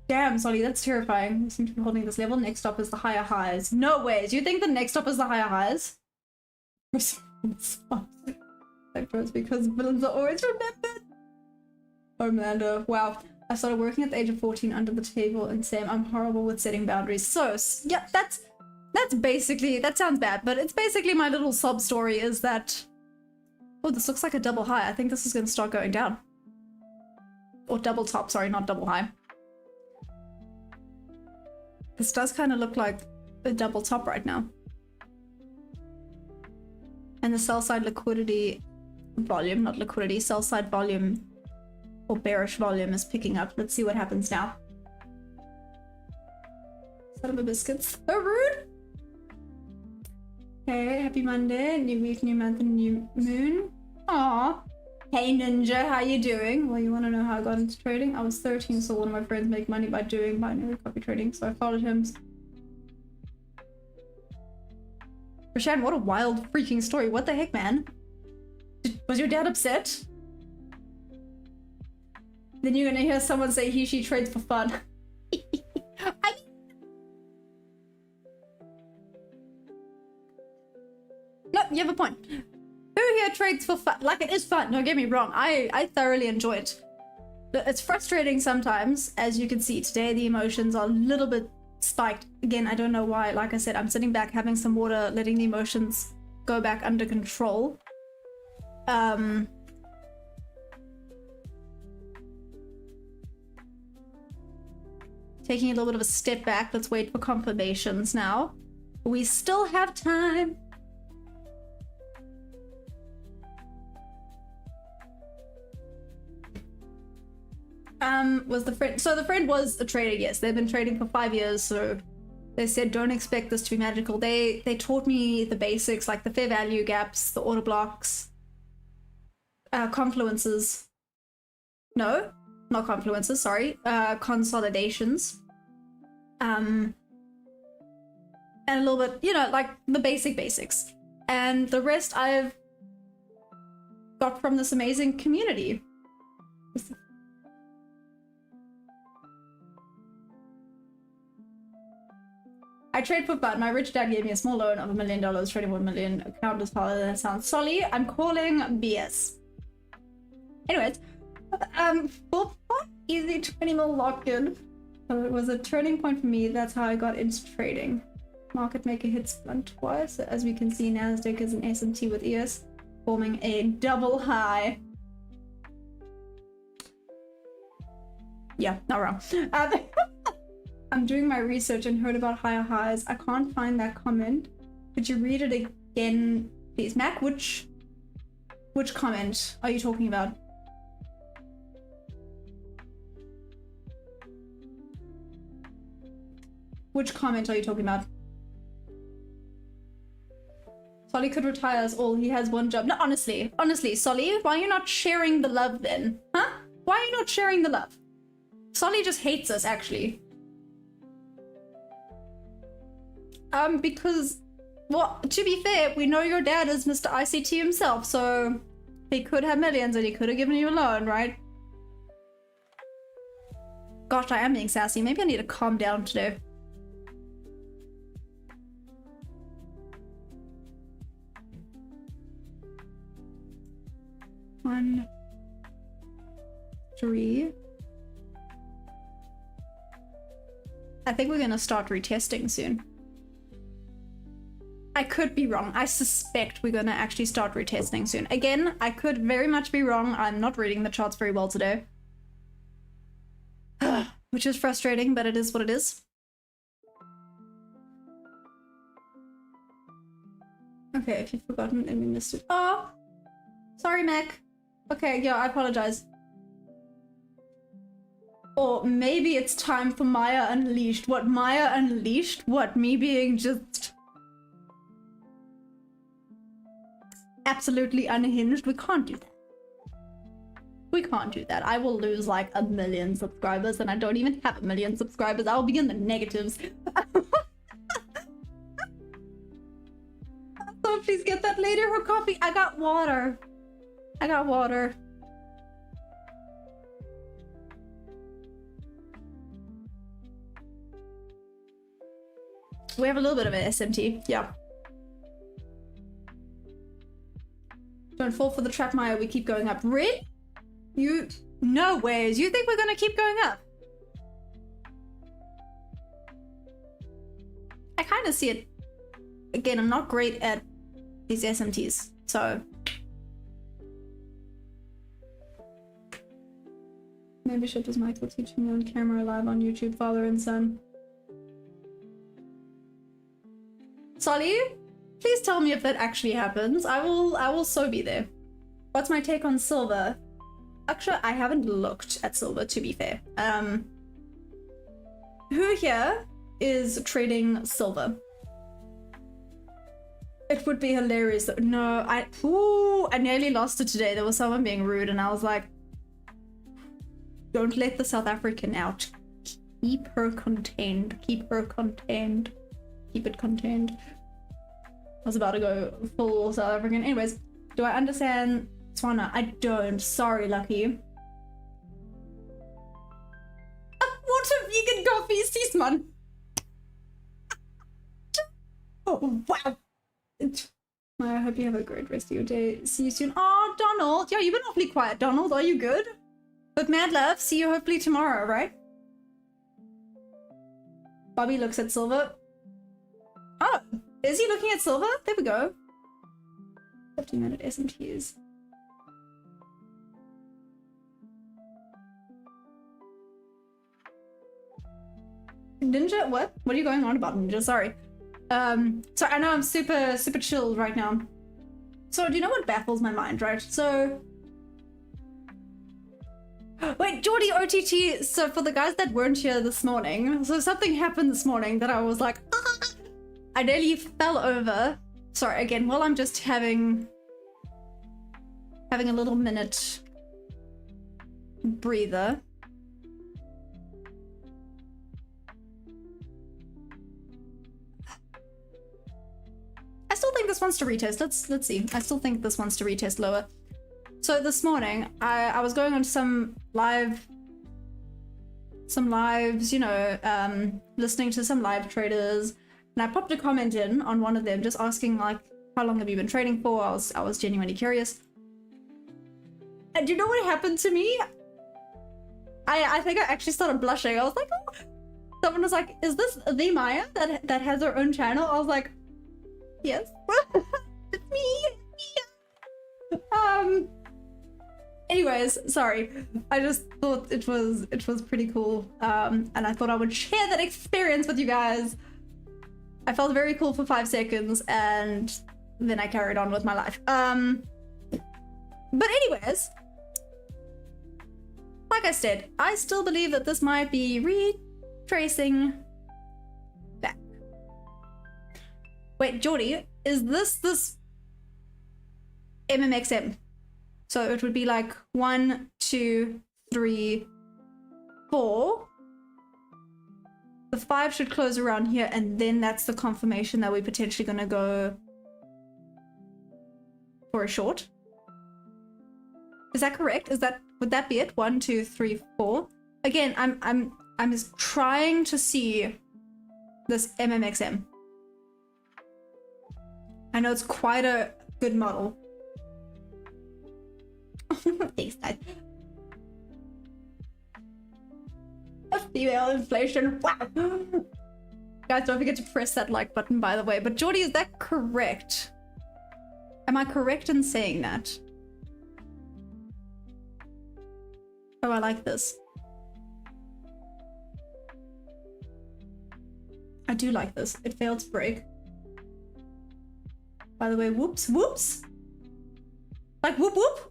Damn, Solly, that's terrifying. We seem to be holding this level. Next stop is the higher highs. No way. Do you think the next stop is the higher highs? Because villains are always remembered. Homelander. Wow. I started working at the age of 14 under the table, and Sam, I'm horrible with setting boundaries. So, yeah, that's basically, that sounds bad, but it's basically my little sub story is that, oh, this looks like a double high. I think this is going to start going down. Or double top, sorry, not double high. This does kind of look like a double top right now. And the sell side liquidity volume, not liquidity, sell side volume or bearish volume is picking up. Let's see what happens now. Son of a biscuits. So rude! Okay, happy Monday, new week, new month, and new moon. Aww. Hey Ninja, how you doing? Well, you want to know how I got into trading? I was 13, so one of my friends make money by doing binary copy trading, so I followed him. Rashan, what a wild freaking story. What the heck, man? Was your dad upset? Then you're gonna hear someone say she trades for fun. No, you have a point. Who here trades for fun? Like, it is fun, don't get me wrong. I thoroughly enjoy it. It's frustrating sometimes. As you can see today, the emotions are a little bit spiked. Again, I don't know why. Like I said, I'm sitting back having some water, letting the emotions go back under control. Taking a little bit of a step back. Let's wait for confirmations now. We still have time. Was the friend, so the friend was a trader, yes. They've been trading for 5 years, so they said don't expect this to be magical. They taught me the basics, like the fair value gaps, the order blocks, confluences. No, not confluences, sorry. Consolidations. And a little bit, you know, like the basics. And the rest I've got from this amazing community. I trade for fun. My rich dad gave me a small loan of $1 million, 21 million. Account is farther than it sounds. Solly, I'm calling BS. Anyways, well, easy 20 mil locked in. So it was a turning point for me. That's how I got into trading. Market maker hits one twice. As we can see, Nasdaq is an SMT with ES, forming a double high. Yeah, not wrong. I'm doing my research and heard about higher highs. I can't find that comment. Could you read it again, please? Mac, which comment are you talking about? Which comment are you talking about? Solly could retire us all. He has one job. No, honestly, Solly, why are you not sharing the love then? Huh? Why are you not sharing the love? Solly just hates us, actually. Because, well, to be fair, we know your dad is Mr. ICT himself, so he could have millions and he could have given you a loan, right? Gosh, I am being sassy. Maybe I need to calm down today. One, 3. I think we're gonna start retesting soon. I could be wrong. I suspect we're gonna actually start retesting soon. Again, I could very much be wrong. I'm not reading the charts very well today. Which is frustrating, but it is what it is. Okay, if you've forgotten and we missed it. Oh! Sorry, Mac. Okay, yeah, I apologize. Or maybe it's time for Maya Unleashed. What, Maya Unleashed? What, me being just absolutely unhinged? We can't do that. We can't do that. I will lose like 1 million subscribers and I don't even have 1 million subscribers. I'll be in the negatives. So that lady her coffee. I got water. I got water. We have a little bit of an SMT. Yeah. Don't fall for the trap, Maya. We keep going up. Really? You... No ways. You think we're gonna keep going up? I kind of see it. Again, I'm not great at these SMTs, so... Membership is Michael teaching me on camera live on YouTube, father and son. Solly, please tell me if that actually happens. I will so be there. What's my take on silver? Actually, I haven't looked at silver, to be fair. Who here is trading silver? It would be hilarious. No, I nearly lost it today. There was someone being rude and I was like, don't let the South African out. Keep her contained. Keep her contained. Keep it contained. I was about to go full South African. Anyways, do I understand Swana? I don't. Sorry, Lucky. What a vegan coffee, Seasman. Oh, wow. I hope you have a great rest of your day. See you soon. Oh, Donald. Yeah, you've been awfully quiet, Donald. Are you good? With mad love. See you hopefully tomorrow, right? Bobby looks at silver. Oh, is he looking at silver? There we go. 15-minute SMTs. Ninja? What? What are you going on about, Ninja? Sorry. So I know I'm super chilled right now. So do you know what baffles my mind, right? So wait, Geordie OTT, so for the guys that weren't here this morning, so something happened this morning that I was like, ah! I nearly fell over. Sorry, again, while I'm just having a little minute breather. I still think this wants to retest. Let's see. I still think this wants to retest lower. So this morning, I was going on some lives, you know, listening to some live traders, and I popped a comment in on one of them, just asking like, how long have you been trading for? I was genuinely curious. And do you know what happened to me? I think I actually started blushing. I was like, oh. Someone was like, is this the Maya that has her own channel? I was like, yes. It's me. Anyways, sorry. I just thought it was pretty cool. And I thought I would share that experience with you guys. I felt very cool for 5 seconds and then I carried on with my life. But anyways, like I said, I still believe that this might be retracing back. Wait, Geordie, is this MMXM? So it would be like 1, 2, 3, 4. The 5 should close around here, and then that's the confirmation that we're potentially gonna go for a short. Is that correct? Would that be it? 1, 2, 3, 4. Again, I'm just trying to see this MMXM. I know it's quite a good model. Thanks, guys. Female inflation. Wow. Guys, don't forget to press that like button, by the way. But Geordie, is that correct? Am I correct in saying that? Oh, I like this. I do like this. It failed to break. By the way, whoops, whoops. Like whoop whoop.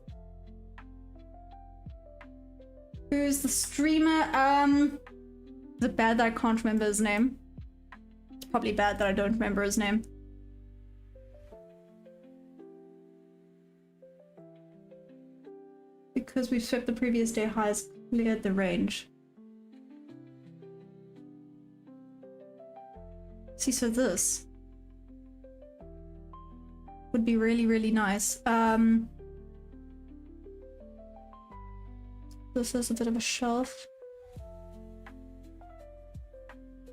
Who's the streamer? Is it bad that I can't remember his name? It's probably bad that I don't remember his name. Because we swept the previous day highs, cleared the range. See, so this. would be really, really nice. This is a bit of a shelf.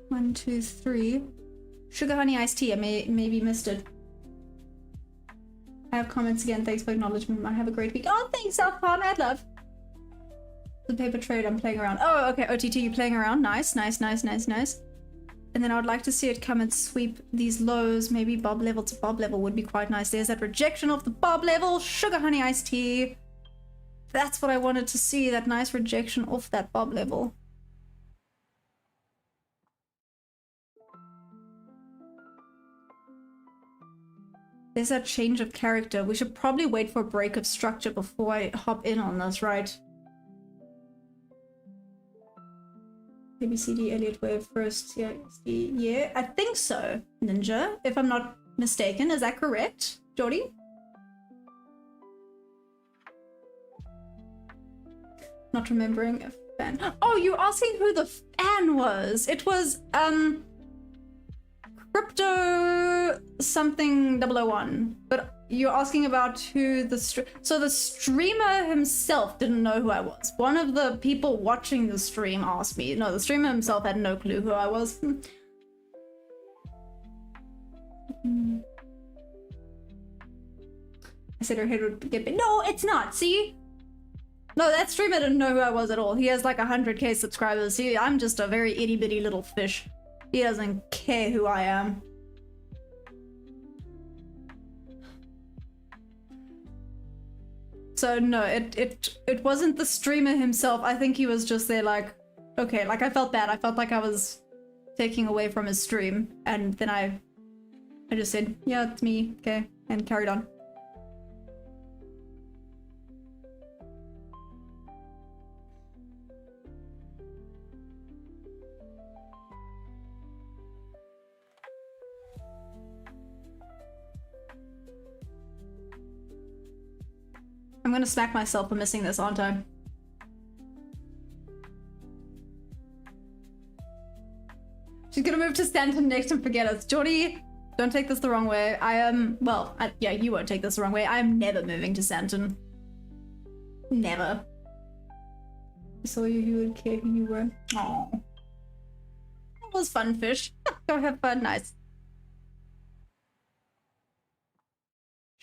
1, 2, 3. Sugar honey iced tea. I maybe missed it. I have comments again. Thanks for acknowledgement. I have a great week. Oh, thanks, South Palm. Mad love. The paper trade. I'm playing around. Oh, okay. OTT, you playing around. Nice, nice, nice, nice, nice. And then I would like to see it come and sweep these lows. Maybe bob level to bob level would be quite nice. There's that rejection of the bob level. Sugar honey iced tea. That's what I wanted to see. That nice rejection off that bob level. There's that change of character. We should probably wait for a break of structure before I hop in on this, right? ABCD Elliott wave first. Yeah, I think so, Ninja. If I'm not mistaken, is that correct, Jordy? Not remembering a fan. Oh, you're asking who the fan was. It was Crypto something 001. But you're asking about who the so the streamer himself didn't know who I was. One of the people watching the stream asked me. No, the streamer himself had no clue who I was. I said her head would get big. No, it's not. See? No, that streamer didn't know who I was at all. He has like 100k subscribers. See, I'm just a very itty bitty little fish. He doesn't care who I am. So no, it wasn't the streamer himself. I think he was just there like, okay, like I felt bad. I felt like I was taking away from his stream. And then I just said, yeah, it's me, okay, and carried on. I'm gonna smack myself for missing this, aren't I? She's gonna move to Stanton next and forget us. Jordy, don't take this the wrong way. I am, well, yeah, you won't take this the wrong way. I am never moving to Stanton. Never. I saw you, who would care who you were. Aww. That was fun, fish. Go have fun, nice.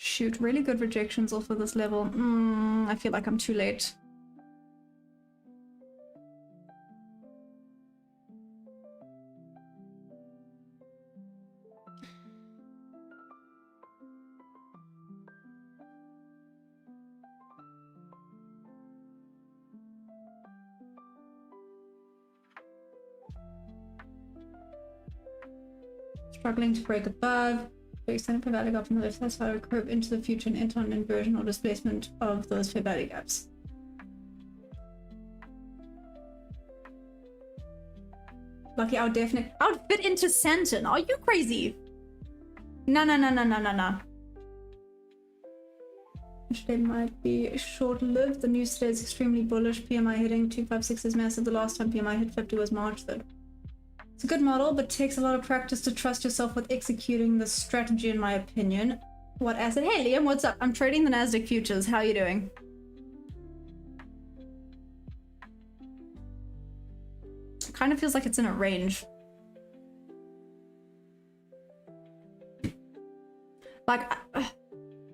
Shoot, really good rejections off of this level. I feel like I'm too late. Struggling to break above. To extend a fair value gap from the left side spiral curve into the future and enter an inversion or displacement of those fair value gaps. Lucky I would definitely fit into Santon. Are you crazy? No. Today might be short-lived. The news today is extremely bullish. PMI hitting 256 is massive. The last time PMI hit 50 was March 3rd. It's a good model, but takes a lot of practice to trust yourself with executing the strategy, in my opinion. What asset? Hey, Liam, what's up? I'm trading the Nasdaq futures. How are you doing? It kind of feels like it's in a range. Like,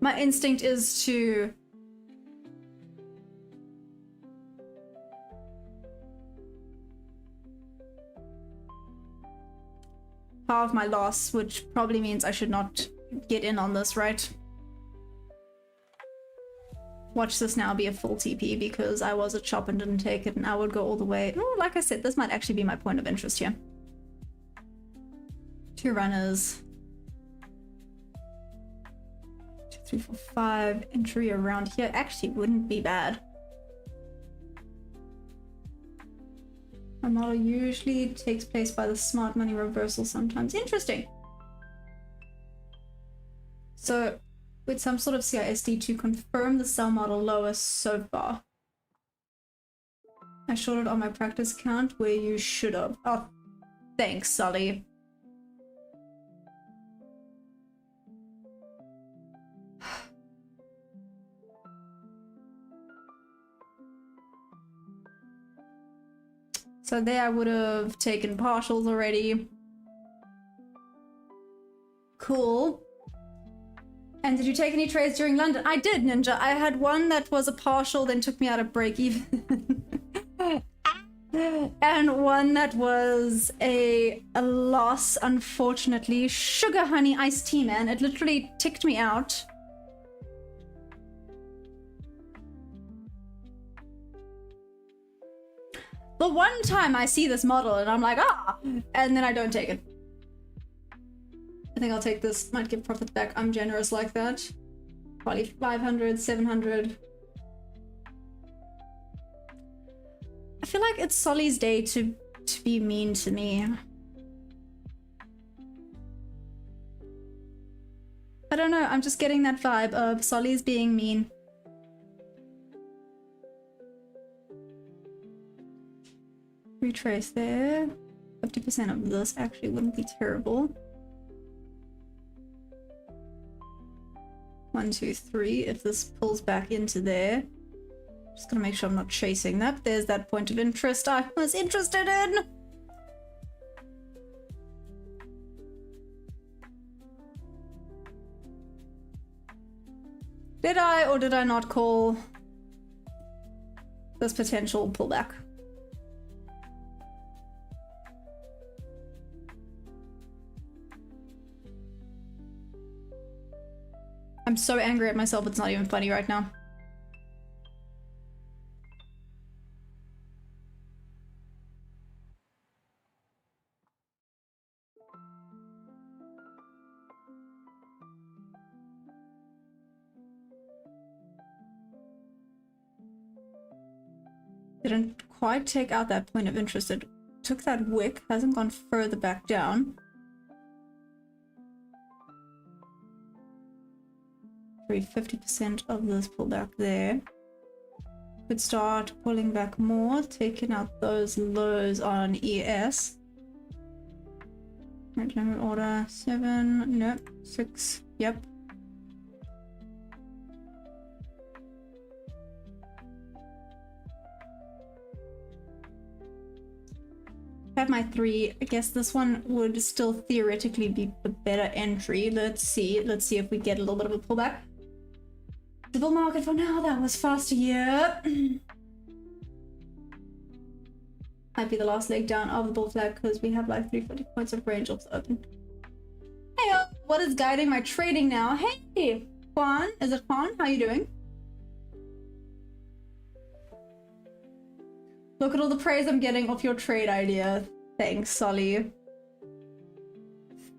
my instinct is to... halve my loss, which probably means I should not get in on this, right? Watch this now be a full TP because I was a chop and didn't take it, and I would go all the way. Oh, like I said, this might actually be my point of interest here. 2 runners. 2, 3, 4, 5. Entry around here actually wouldn't be bad. My model usually takes place by the smart money reversal sometimes. Interesting. So, with some sort of CISD to confirm the sell model lower so far. I shorted on my practice account where you should have. Oh, thanks, Sully. So there I would have taken partials already. Cool. And did you take any trades during London? I did, Ninja. I had one that was a partial, then took me out of break even. And one that was a loss, unfortunately. Sugar honey iced tea, man. It literally ticked me out. The one time I see this model and I'm like, ah, and then I don't take it. I think I'll take this. Might give profits back. I'm generous like that. Probably 500, 700. I feel like it's Solly's day to be mean to me. I don't know. I'm just getting that vibe of Solly's being mean. Retrace there. 50% of this actually wouldn't be terrible. 1, 2, 3. If this pulls back into there, just gonna make sure I'm not chasing that. There's that point of interest I was interested in. Did I or did I not call this potential pullback? I'm so angry at myself, it's not even funny right now. Didn't quite take out that point of interest. It took that wick, hasn't gone further back down. 50% of this pullback there. Could start pulling back more, taking out those lows on ES. Right, limit order 7, nope, 6, yep. I have my 3. I guess this one would still theoretically be the better entry. Let's see if we get a little bit of a pullback. The bull market for now, that was fast a year. Might be the last leg down of the bull flag because we have like 340 points of range also open. Hey, what is guiding my trading now? Hey, Kwon, is it Kwon? How you doing? Look at all the praise I'm getting off your trade idea. Thanks, Solly.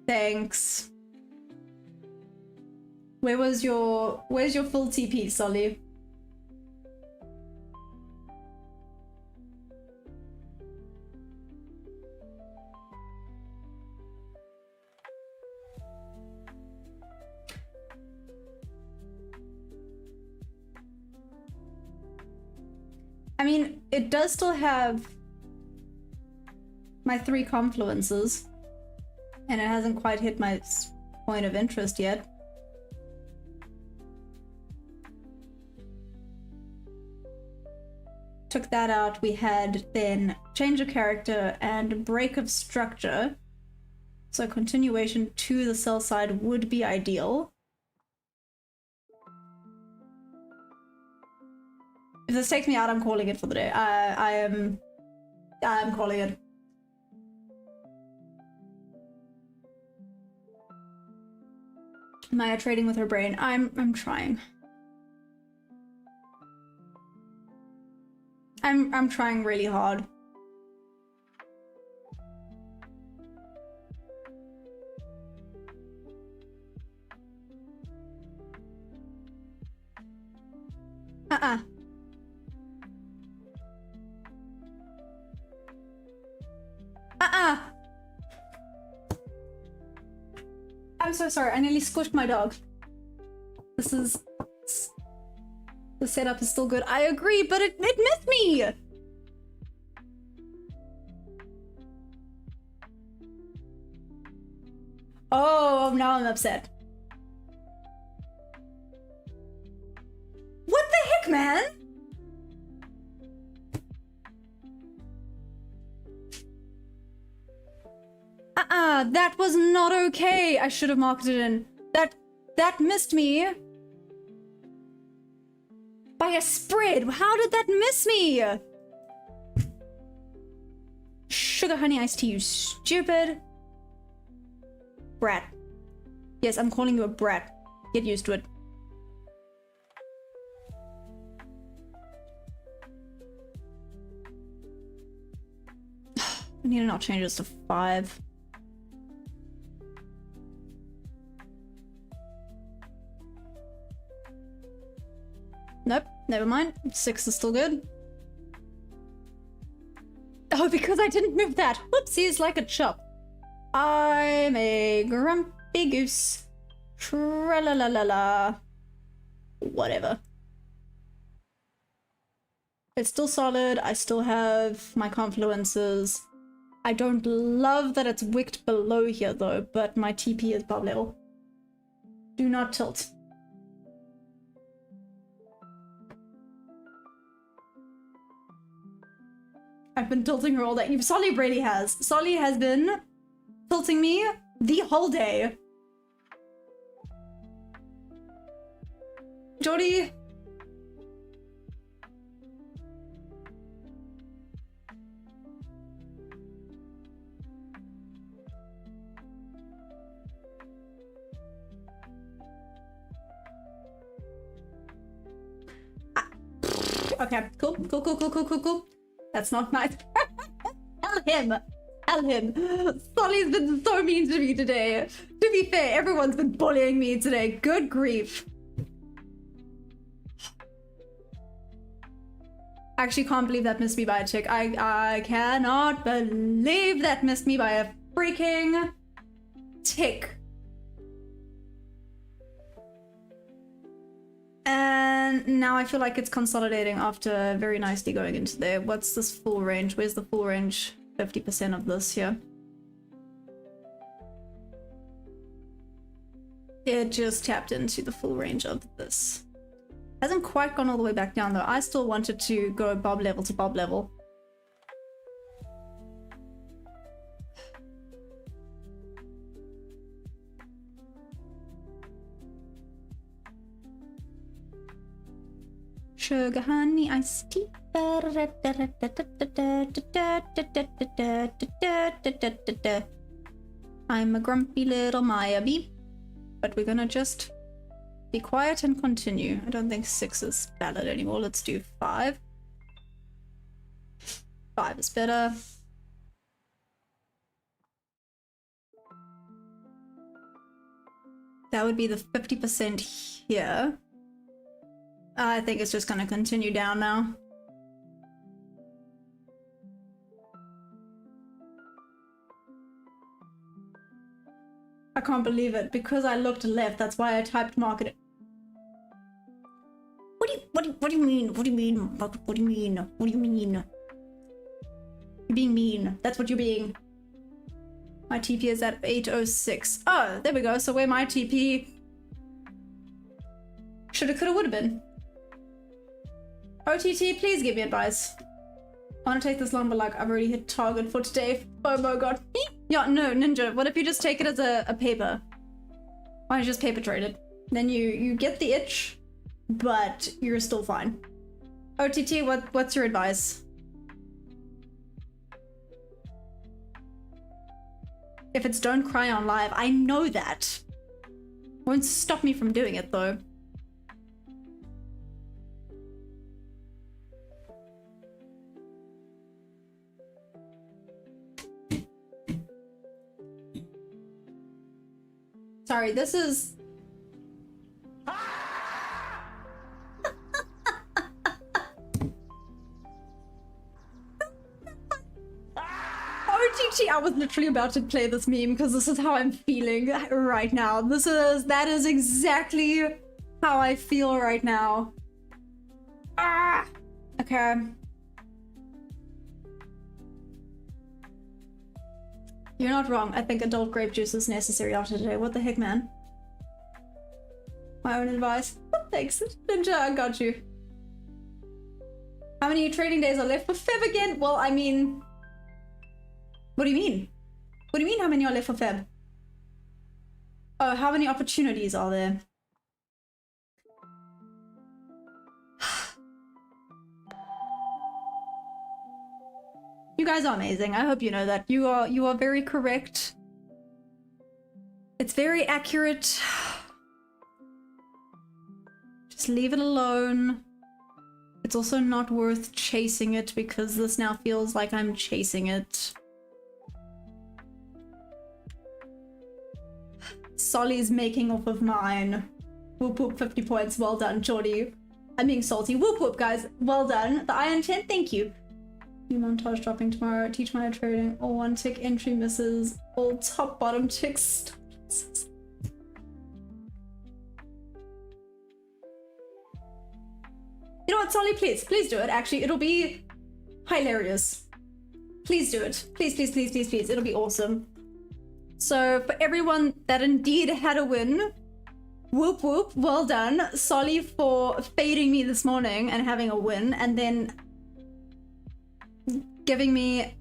Thanks. Where's your full TP, Solly? I mean, it does still have my 3 confluences, and it hasn't quite hit my point of interest yet. Took that out. We had then change of character and break of structure. So continuation to the sell side would be ideal. If this takes me out, I'm calling it for the day. I'm calling it. Maya trading with her brain. I'm trying. I'm trying really hard. I'm so sorry, I nearly squished my dog. The setup is still good. I agree, but it missed me! Oh, now I'm upset. What the heck, man? That was not okay. I should have marked it in. That missed me by a spread. How did that miss me? Sugar honey iced tea, you stupid brat. Yes, I'm calling you a brat. Get used to it. I need to not change this to 5. Nope, never mind. 6 is still good. Oh, because I didn't move that. Whoopsies, like a chop. I'm a grumpy goose. Tra-la-la-la-la. Whatever. It's still solid. I still have my confluences. I don't love that it's wicked below here though, but my TP is above level. Do not tilt. I've been tilting her all day. Solly really has. Solly has been tilting me the whole day. Jody. Okay, cool. That's not nice. Tell him. Solly's been so mean to me today. To be fair, everyone's been bullying me today. Good grief. I actually can't believe that missed me by a tick. I cannot believe that missed me by a freaking tick. And now I feel like it's consolidating after very nicely going into there. What's this full range? Where's the full range? 50% of this here. It just tapped into the full range of this. Hasn't quite gone all the way back down though. I still wanted to go bob level to bob level. Sugar honey iced tea. I'm a grumpy little Maya bee, but we're gonna just be quiet and continue. I don't think 6 is valid anymore. Let's do 5. 5 is better. That would be the 50% here. I think it's just gonna continue down now. I can't believe it. Because I looked left, that's why I typed market. What do you mean? What do you mean? What do you mean? What do you mean? You're being mean. That's what you're being. My TP is at 806. Oh, there we go. So where my TP shoulda, coulda, woulda been. OTT, please give me advice. I want to take this long, but like I've already hit target for today. Oh my god. Yeah, no, Ninja, what if you just take it as a paper? Why don't you just paper trade it? Then you get the itch, but you're still fine. OTT, what's your advice? If it's don't cry on live, I know that. Won't stop me from doing it though. Sorry, this is... OTT, I was literally about to play this meme because this is how I'm feeling right now. That is exactly how I feel right now. Ah! Okay. You're not wrong. I think adult grape juice is necessary after today. What the heck, man? My own advice. Thanks, Ninja. I got you. How many trading days are left for Feb again? Well, I mean... What do you mean? What do you mean how many are left for Feb? Oh, how many opportunities are there? You guys are amazing. I hope you know that. You are very correct. It's very accurate. Just leave it alone. It's also not worth chasing it because this now feels like I'm chasing it. Solly's making off of mine. Whoop whoop, 50 points. Well done, Jordy. I'm being salty. Whoop whoop, guys. Well done. The Iron 10, thank you. New montage dropping tomorrow. Teach my trading. All one tick entry misses. All top bottom ticks. You know what, Solly, please do it. Actually, it'll be hilarious. Please do it. Please, please, please, please, please. It'll be awesome. So for everyone that indeed had a win, whoop whoop, well done. Solly for fading me this morning and having a win, and then giving me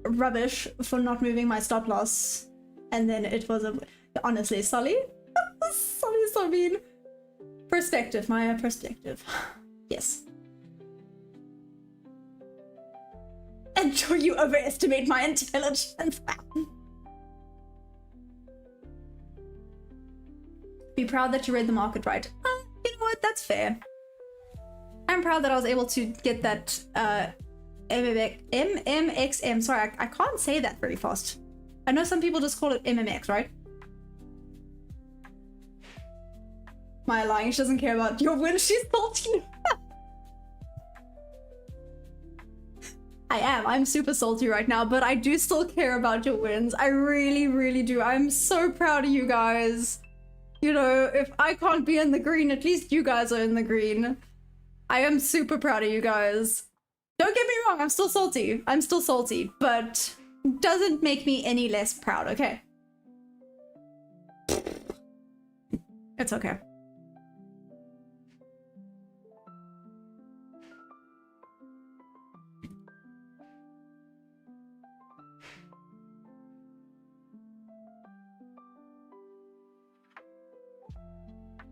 rubbish for not moving my stop loss. And then it was a... Honestly, Solly? Solly is so mean. Perspective, Maya, perspective. Yes. And sure, you overestimate my intelligence. Be proud that you read the market right. You know what? That's fair. I'm proud that I was able to get that MMXM. Sorry, I can't say that very fast. I know some people just call it MMX, right? Maya lying. She doesn't care about your win. She's salty. I am. I'm super salty right now, but I do still care about your wins. I really, really do. I'm so proud of you guys. You know, if I can't be in the green, at least you guys are in the green. I am super proud of you guys. Don't get me wrong, I'm still salty. I'm still salty, but doesn't make me any less proud, okay? It's okay.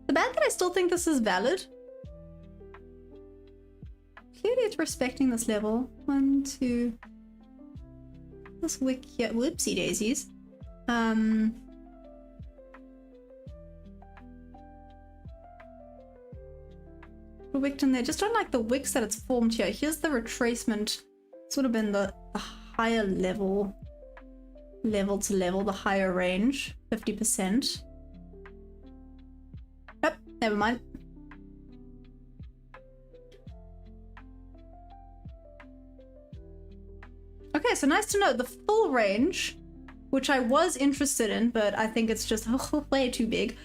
The bad that I still think this is valid. Clearly it's respecting this level. 1, 2. This wick here. Whoopsie daisies. Wicked in there. Just don't like the wicks that it's formed here. Here's the retracement. This would have been the higher level. Level to level, the higher range. 50%. Nope, never mind. Okay, so nice to know the full range, which I was interested in, but I think it's just way too big.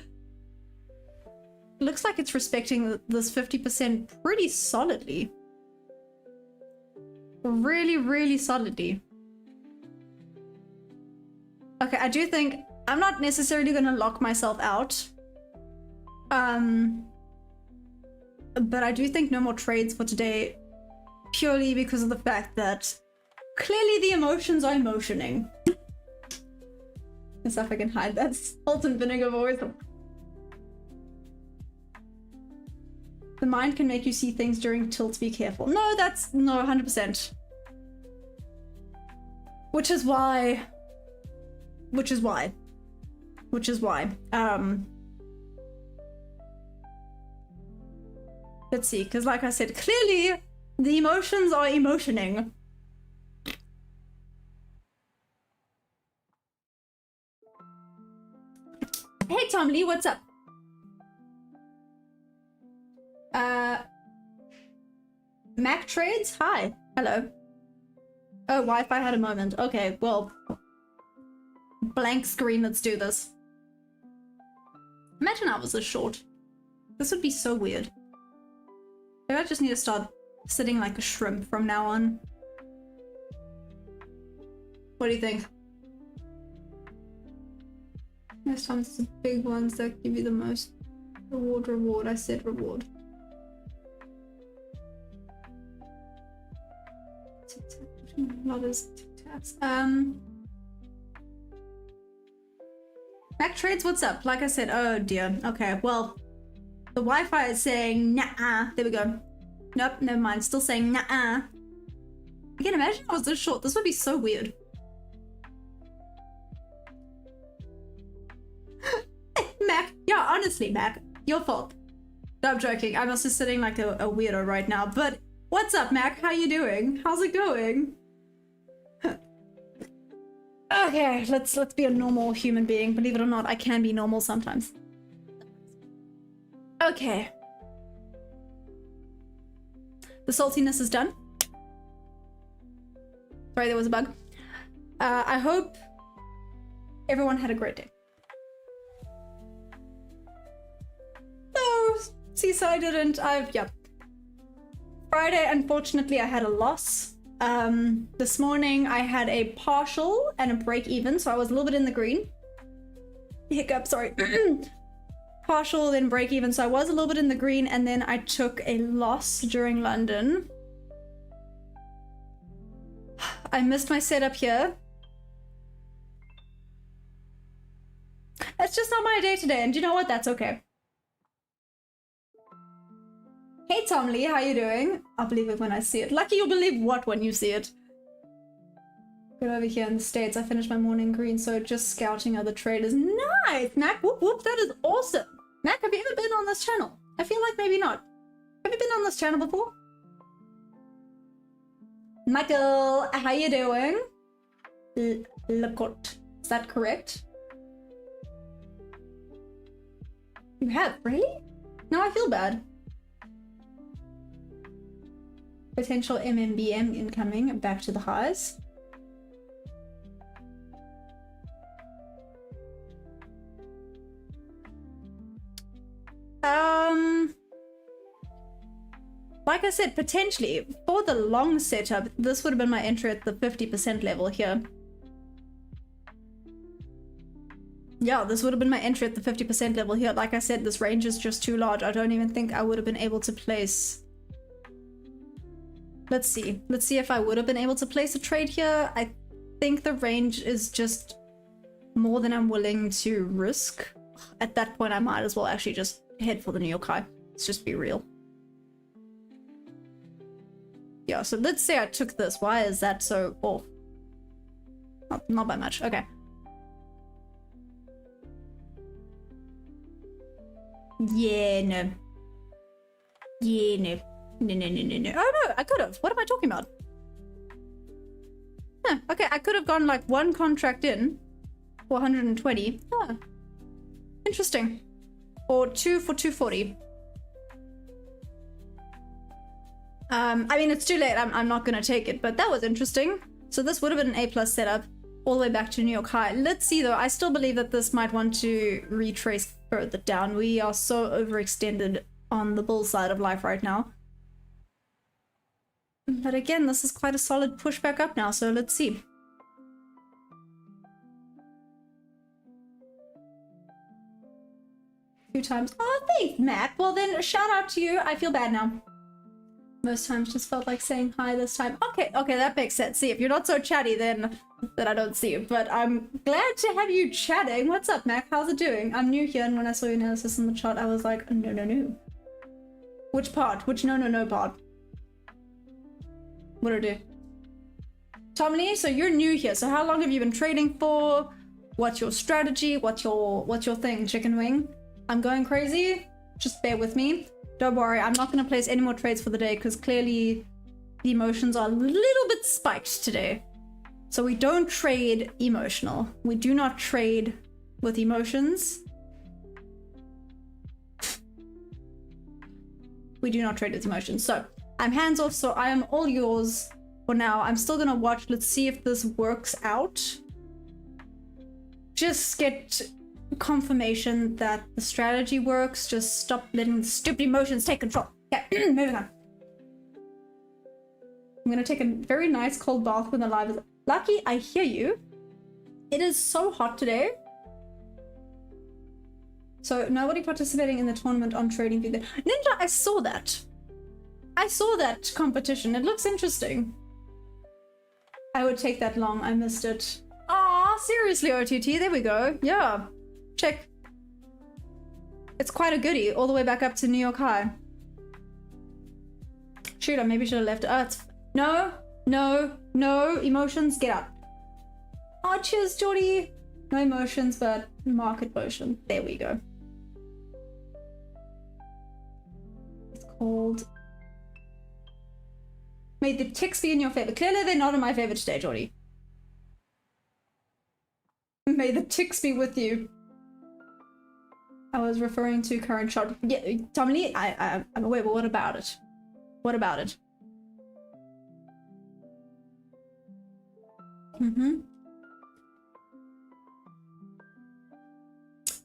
Looks like it's respecting this 50% pretty solidly. Really, really solidly. Okay, I do think I'm not necessarily going to lock myself out. But I do think no more trades for today, purely because of the fact that clearly the emotions are emotioning. As if I can hide that salt and vinegar voice. The mind can make you see things during tilts, be careful. No, that's no 100%. Which is why. Let's see, because like I said, clearly the emotions are emotioning. Hey Tom Lee, what's up? Mac Trades? Hi. Hello. Oh, Wi-Fi had a moment. Okay, well. Blank screen, let's do this. Imagine I was this short. This would be so weird. Maybe I just need to start sitting like a shrimp from now on. What do you think? Most times it's the big ones that give you the most reward. I said reward. Tic-tac, not as tic-tacs. Mac Trades, what's up? Like I said, oh dear. Okay, well, the Wi-Fi is saying nah. There we go. Nope, never mind. Still saying nah. Again, imagine if I was this short. This would be so weird. Mac, yeah, honestly, Mac, your fault. No, I'm joking. I'm also sitting like a weirdo right now. But what's up, Mac? How you doing? How's it going? Okay, let's be a normal human being. Believe it or not, I can be normal sometimes. Okay. The saltiness is done. Sorry, there was a bug. I hope everyone had a great day. No, Seaside, I didn't. Yeah. Friday, unfortunately, I had a loss. This morning I had a partial and a break even, so I was a little bit in the green. Hiccup, sorry. Partial, then break even, so I was a little bit in the green, and then I took a loss during London. I missed my setup here. That's just not my day today, and you know what? That's okay. Hey Tom Lee, how you doing? I'll believe it when I see it. Lucky you'll believe what when you see it. Good over here in the States. I finished my morning green, so just scouting other traders. Nice! Mac, whoop whoop, that is awesome! Mac, have you ever been on this channel? I feel like maybe not. Have you been on this channel before? Michael, how you doing? Lecourt. Is that correct? You have? Really? No, I feel bad. Potential MMBM incoming. Back to the highs. Like I said, potentially for the long setup, this would have been my entry at the 50% level here. Yeah, this would have been my entry at the 50% level here. Like I said, this range is just too large. I don't even think I would have been able to place. Let's see. Let's see if I would have been able to place a trade here. I think the range is just more than I'm willing to risk. At that point, I might as well actually just head for the New York high. Let's just be real. Yeah, so let's say I took this. Why is that so off? Not by much. Okay. Yeah, no. Yeah, no. No. Oh no, I could have. What am I talking about? Huh, okay, I could have gone like one contract in for 120. Huh. Interesting. Or two for 240. I mean, it's too late. I'm not gonna take it, but that was interesting. So this would have been an A+ setup all the way back to New York high. Let's see though. I still believe that this might want to retrace further down. We are so overextended on the bull side of life right now. But again, this is quite a solid push back up now, so let's see. Two times. Oh, thanks, Mac. Well then, shout out to you. I feel bad now. Most times just felt like saying hi this time. Okay, that makes sense. See, if you're not so chatty, then I don't see you. But I'm glad to have you chatting. What's up, Mac? How's it doing? I'm new here, and when I saw your analysis in the chart, I was like, no. Which part? Which no part? What'd I do? Tom Lee, so you're new here. So how long have you been trading for? What's your strategy? What's your thing, chicken wing? I'm going crazy. Just bear with me. Don't worry, I'm not going to place any more trades for the day because clearly the emotions are a little bit spiked today. So we don't trade emotional. We do not trade with emotions. We do not trade with emotions. So I'm hands off, so I am all yours for now. I'm still going to watch. Let's see if this works out. Just get confirmation that the strategy works. Just stop letting the stupid emotions take control. Okay, moving on. I'm gonna take a very nice cold bath when the live is lucky. I hear you. It is so hot today. So nobody participating in the tournament on Trading View. Ninja, I saw that. I saw that competition. It looks interesting. I would take that long. I missed it. Aw, seriously, OTT. There we go. Yeah. check. It's quite a goodie, all the way back up to New York High. Shoot, I maybe should have left it. It's... No, no, no emotions, get up. Oh, cheers, Geordie. No emotions, but market motion. There we go. It's called... May the ticks be in your favor. Clearly they're not in my favor today, Geordie. May the ticks be with you. I was referring to current chart. Yeah, Dominique, I'm aware, but what about it? What about it?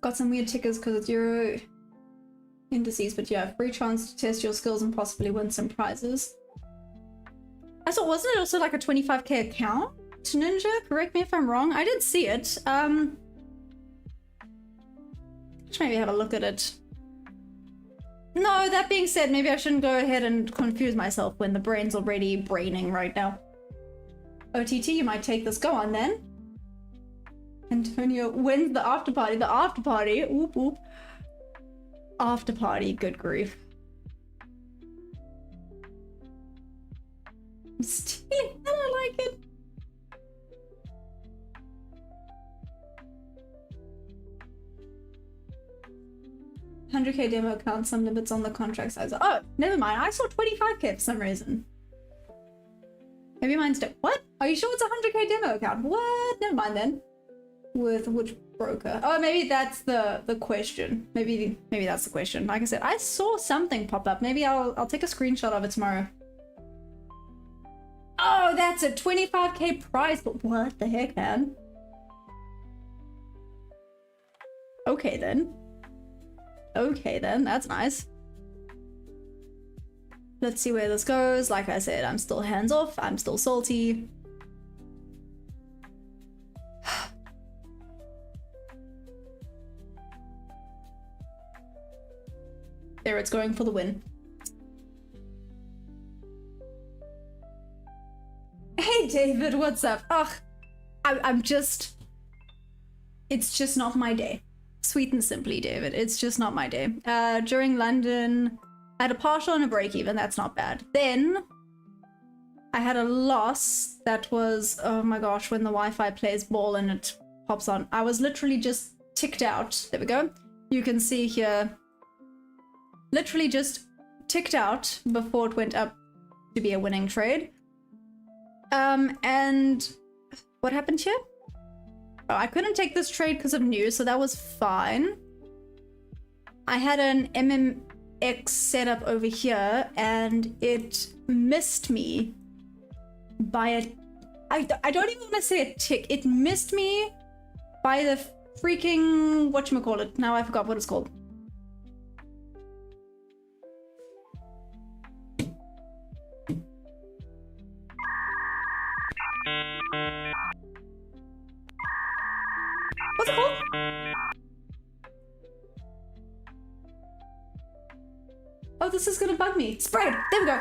Got some weird tickers because it's Euro indices, but yeah, free chance to test your skills and possibly win some prizes. I saw, wasn't it also like a 25k account? Ninja, correct me if I'm wrong. I did see it. Just maybe have a look at it. No, that being said, maybe I shouldn't go ahead and confuse myself when the brain's already braining right now. OTT, you might take this. Go on then. Antonio wins the after party. The after party. Oop, oop. After party. Good grief. I'm stealing. I don't like it. $100k demo account, some limits on the contract size. Oh, never mind. I saw 25k for some reason. Maybe mine's what? Are you sure it's a 100k demo account? What? Never mind then. With which broker? Oh, maybe that's the question. Maybe that's the question. Like I said, I saw something pop up. Maybe I'll take a screenshot of it tomorrow. Oh, that's a 25k prize. But what the heck, man? Okay then. Okay then, that's nice. Let's see where this goes. Like I said, I'm still hands off. I'm still salty. There, it's going for the win. Hey David, what's up? Ugh, I'm just... It's just not my day. Sweet and simply, David. It's just not my day. During London, I had a partial and a break even. That's not bad. Then I had a loss that was, oh my gosh, when the Wi-Fi plays ball and it pops on. I was literally just ticked out. There we go. You can see here, literally just ticked out before it went up to be a winning trade. And what happened here? Oh, I couldn't take this trade because of news, so that was fine. I had an MMX set up over here, and it missed me by a... I don't even want to say a tick. It missed me by the freaking... whatchamacallit. Now I forgot what it's called. What's it called? Oh, this is gonna bug me. Spread! There we go.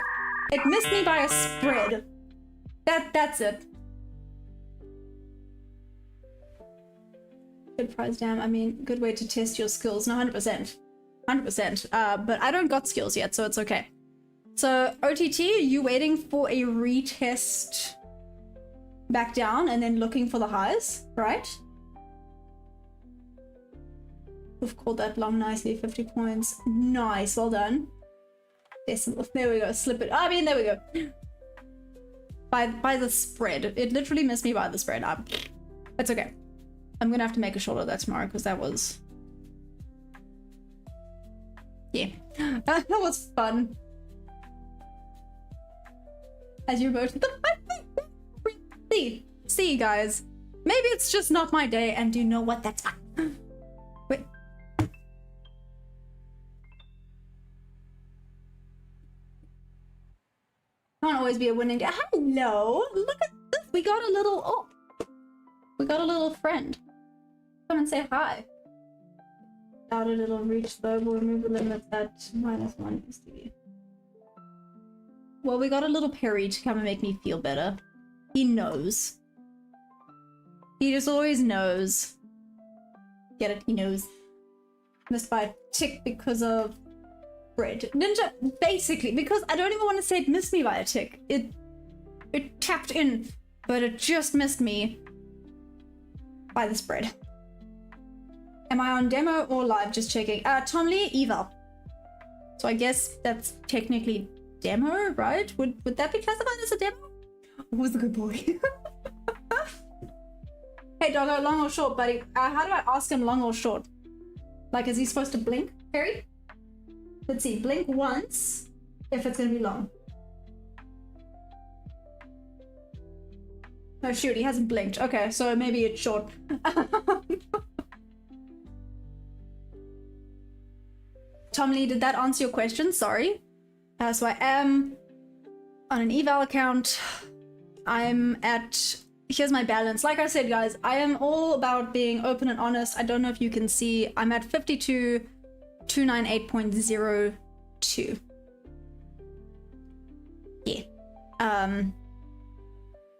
It missed me by a spread. That's it. Good prize, damn. I mean, good way to test your skills. No, 100%. 100%. But I don't got skills yet, so it's okay. So, OTT, are you waiting for a retest back down and then looking for the highs, right? We've called that long nicely, 50 points. Nice, well done. Decimal, there we go, slip it. I mean, there we go. By the spread. It literally missed me by the spread. It's okay. I'm gonna have to make a shot of that tomorrow because that was... Yeah, that was fun. As you voted the see guys, maybe it's just not my day, and you know what, that's fine. Wait. Can't always be a winning day. Hello, look at this. We got a little, oh, we got a little friend. Come and say hi. Doubted it'll reach the, we'll remove the limits at -1 STD. Well, we got a little Perry to come and make me feel better. He knows. He just always knows. Get it? He knows. Missed by a tick because of bread. Ninja, basically, because I don't even want to say it missed me by a tick. It tapped in, but it just missed me by the spread. Am I on demo or live? Just checking. Tom Lee, eval. So I guess that's technically demo, right? Would that be classified as a demo? Who's the good boy? Hey doggo, long or short, buddy? How do I ask him long or short? Like, is he supposed to blink, Harry? Let's see, blink once if it's gonna be long. Oh shoot, he hasn't blinked. Okay, so maybe it's short. Tom Lee, did that answer your question? Sorry. So I am on an eval account. I'm at, here's my balance. Like I said, guys, I am all about being open and honest. I don't know if you can see, I'm at 52,298.02. Yeah.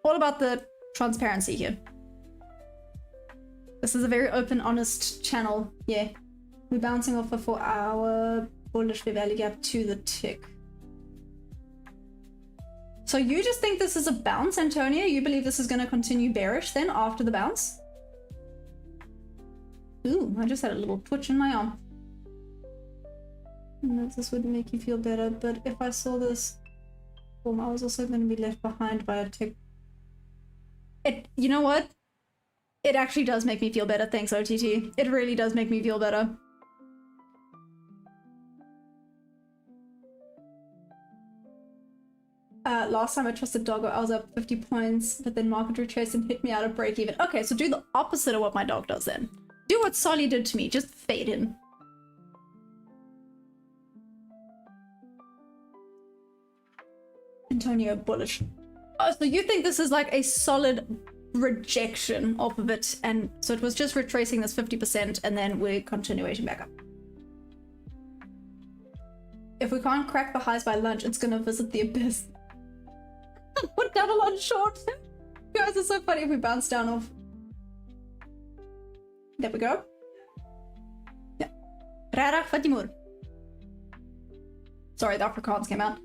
All about the transparency here. This is a very open, honest channel. Yeah. We're bouncing off a 4-hour bullish fair value gap to the tick. So you just think this is a bounce, Antonio? You believe this is going to continue bearish then after the bounce? Ooh, I just had a little twitch in my arm. And this would make you feel better, but if I saw this, well, I was also going to be left behind by a tick. You know what? It actually does make me feel better. Thanks, OTT. It really does make me feel better. Last time I trusted Doggo, I was up 50 points, but then market retraced and hit me out of break even. Okay, so do the opposite of what my dog does then. Do what Solly did to me, just fade in. Antonio, bullish. Oh, so you think this is like a solid rejection off of it, and so it was just retracing this 50% and then we're continuation back up. If we can't crack the highs by lunch, it's gonna visit the abyss. Put double on short. You guys are so funny if we bounce down off. There we go. Yeah. Rara Fatimur. Sorry, the Afrikaans came out.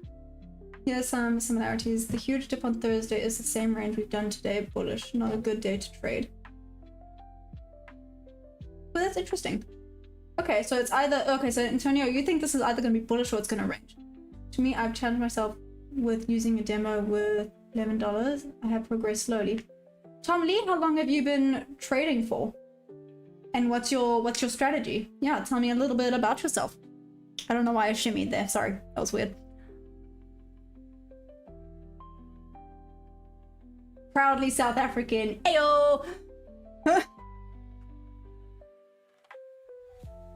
Here's some similarities. The huge dip on Thursday is the same range we've done today. Bullish. Not a good day to trade. Well, that's interesting. Okay, so it's either... Okay, so Antonio, you think this is either going to be bullish or it's going to range. To me, I've challenged myself with using a demo with $11. I have progressed slowly. Tom Lee, how long have you been trading for? And what's your strategy? Yeah, tell me a little bit about yourself. I don't know why I shimmied there. Sorry, that was weird. Proudly South African. Ayo!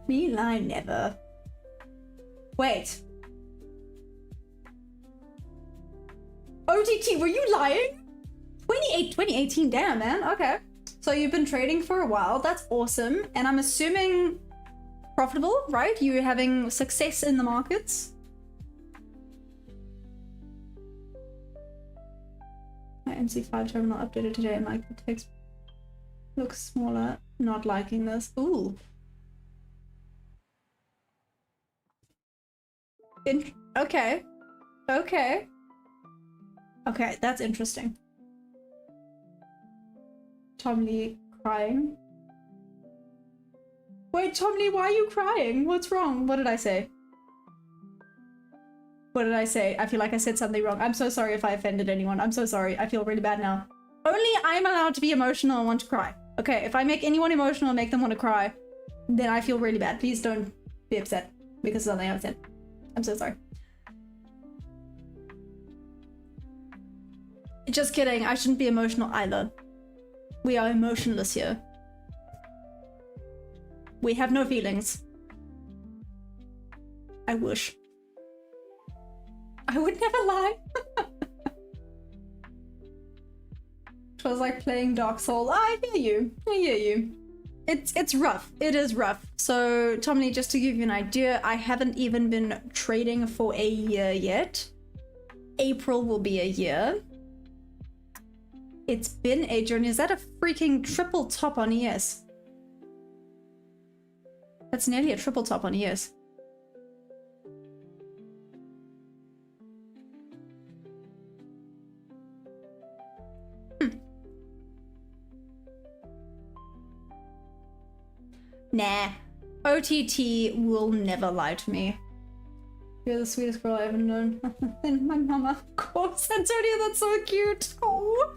Me lie never. Wait. OTT, were you lying? 2018, damn man, okay. So you've been trading for a while, that's awesome. And I'm assuming profitable, right? You're having success in the markets. My NC5 terminal updated today and like the text looks smaller. Not liking this. Ooh. Okay. Okay. Okay, that's interesting. Tom Lee crying. Wait, Tom Lee, why are you crying? What's wrong? What did I say? What did I say? I feel like I said something wrong. I'm so sorry if I offended anyone. I'm so sorry. I feel really bad now. Only I'm allowed to be emotional and want to cry. Okay, if I make anyone emotional and make them want to cry, then I feel really bad. Please don't be upset because of something I've said. I'm so sorry. Just kidding. I shouldn't be emotional either. We are emotionless here. We have no feelings. I wish. I would never lie. It was like playing Dark Souls. I hear you. I hear you. It's rough. It is rough. So, Tom Lee, just to give you an idea, I haven't even been trading for a year yet. April will be a year. It's been a journey. Is that a freaking triple top on ES? That's nearly a triple top on ES. Nah. OTT will never lie to me. You're the sweetest girl I ever known. And my mama, of course. Antonio, that's so cute. Oh.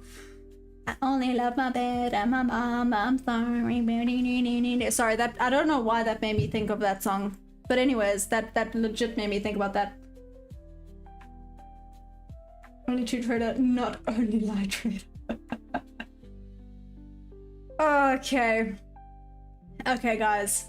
I only love my bed and my mom. I'm sorry. Sorry, that I don't know why that made me think of that song. But anyways, that legit made me think about that. Only true trader, not only lie trader. Okay. Okay, guys.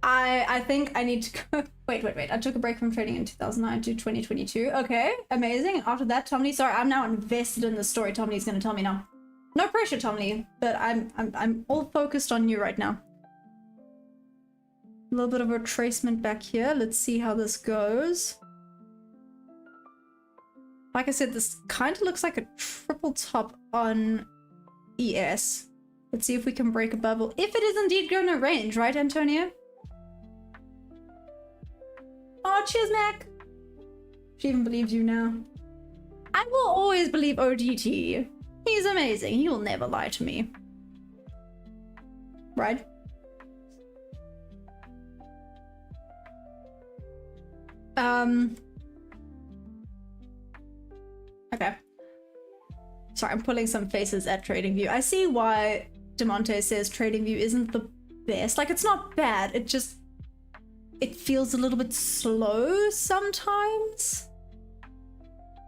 I think I need to go. Wait. I took a break from trading in 2009 to 2022. Okay, amazing. After that, Tom Lee. Sorry, I'm now invested in the story. Tom Lee's gonna tell me now. No pressure, Tom Lee, but I'm all focused on you right now. A little bit of retracement back here. Let's see how this goes. Like I said, this kind of looks like a triple top on ES. Let's see if we can break a bubble. If it is indeed going to range, right, Antonio? Oh, cheers, Mac. She even believes you now. I will always believe ODT. He's amazing. He will never lie to me. Right? Okay. Sorry, I'm pulling some faces at TradingView. I see why DeMonte says TradingView isn't the best. Like, it's not bad. It feels a little bit slow sometimes.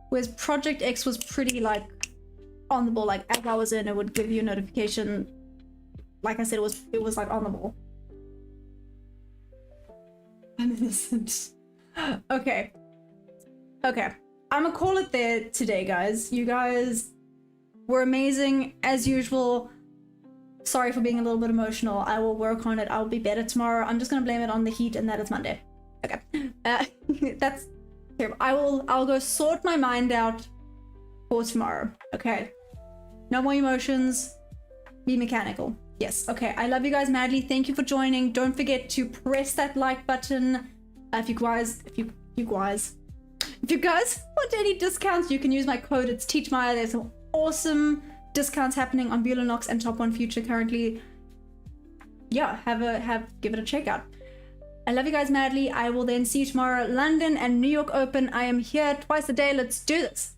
Whereas Project X was pretty, like, on the ball. Like, as I was in, it would give you a notification. Like I said, it was like on the ball. I'm innocent. Okay. Okay. I'm gonna call it there today, guys. You guys were amazing as usual. Sorry for being a little bit emotional. I will work on it. I'll be better tomorrow. I'm just gonna blame it on the heat, and that is Monday. Okay. That's terrible. I'll go sort my mind out for tomorrow. Okay. No more emotions. Be mechanical. Yes. Okay. I love you guys madly. Thank you for joining. Don't forget to press that like button. If you guys want any discounts, you can use my code. It's TeachMaya. There's some awesome discounts happening on Violinox and Top 1 Future currently. Yeah, give it a check out. I love you guys madly. I will then see you tomorrow. London and New York Open. I am here twice a day. Let's do this.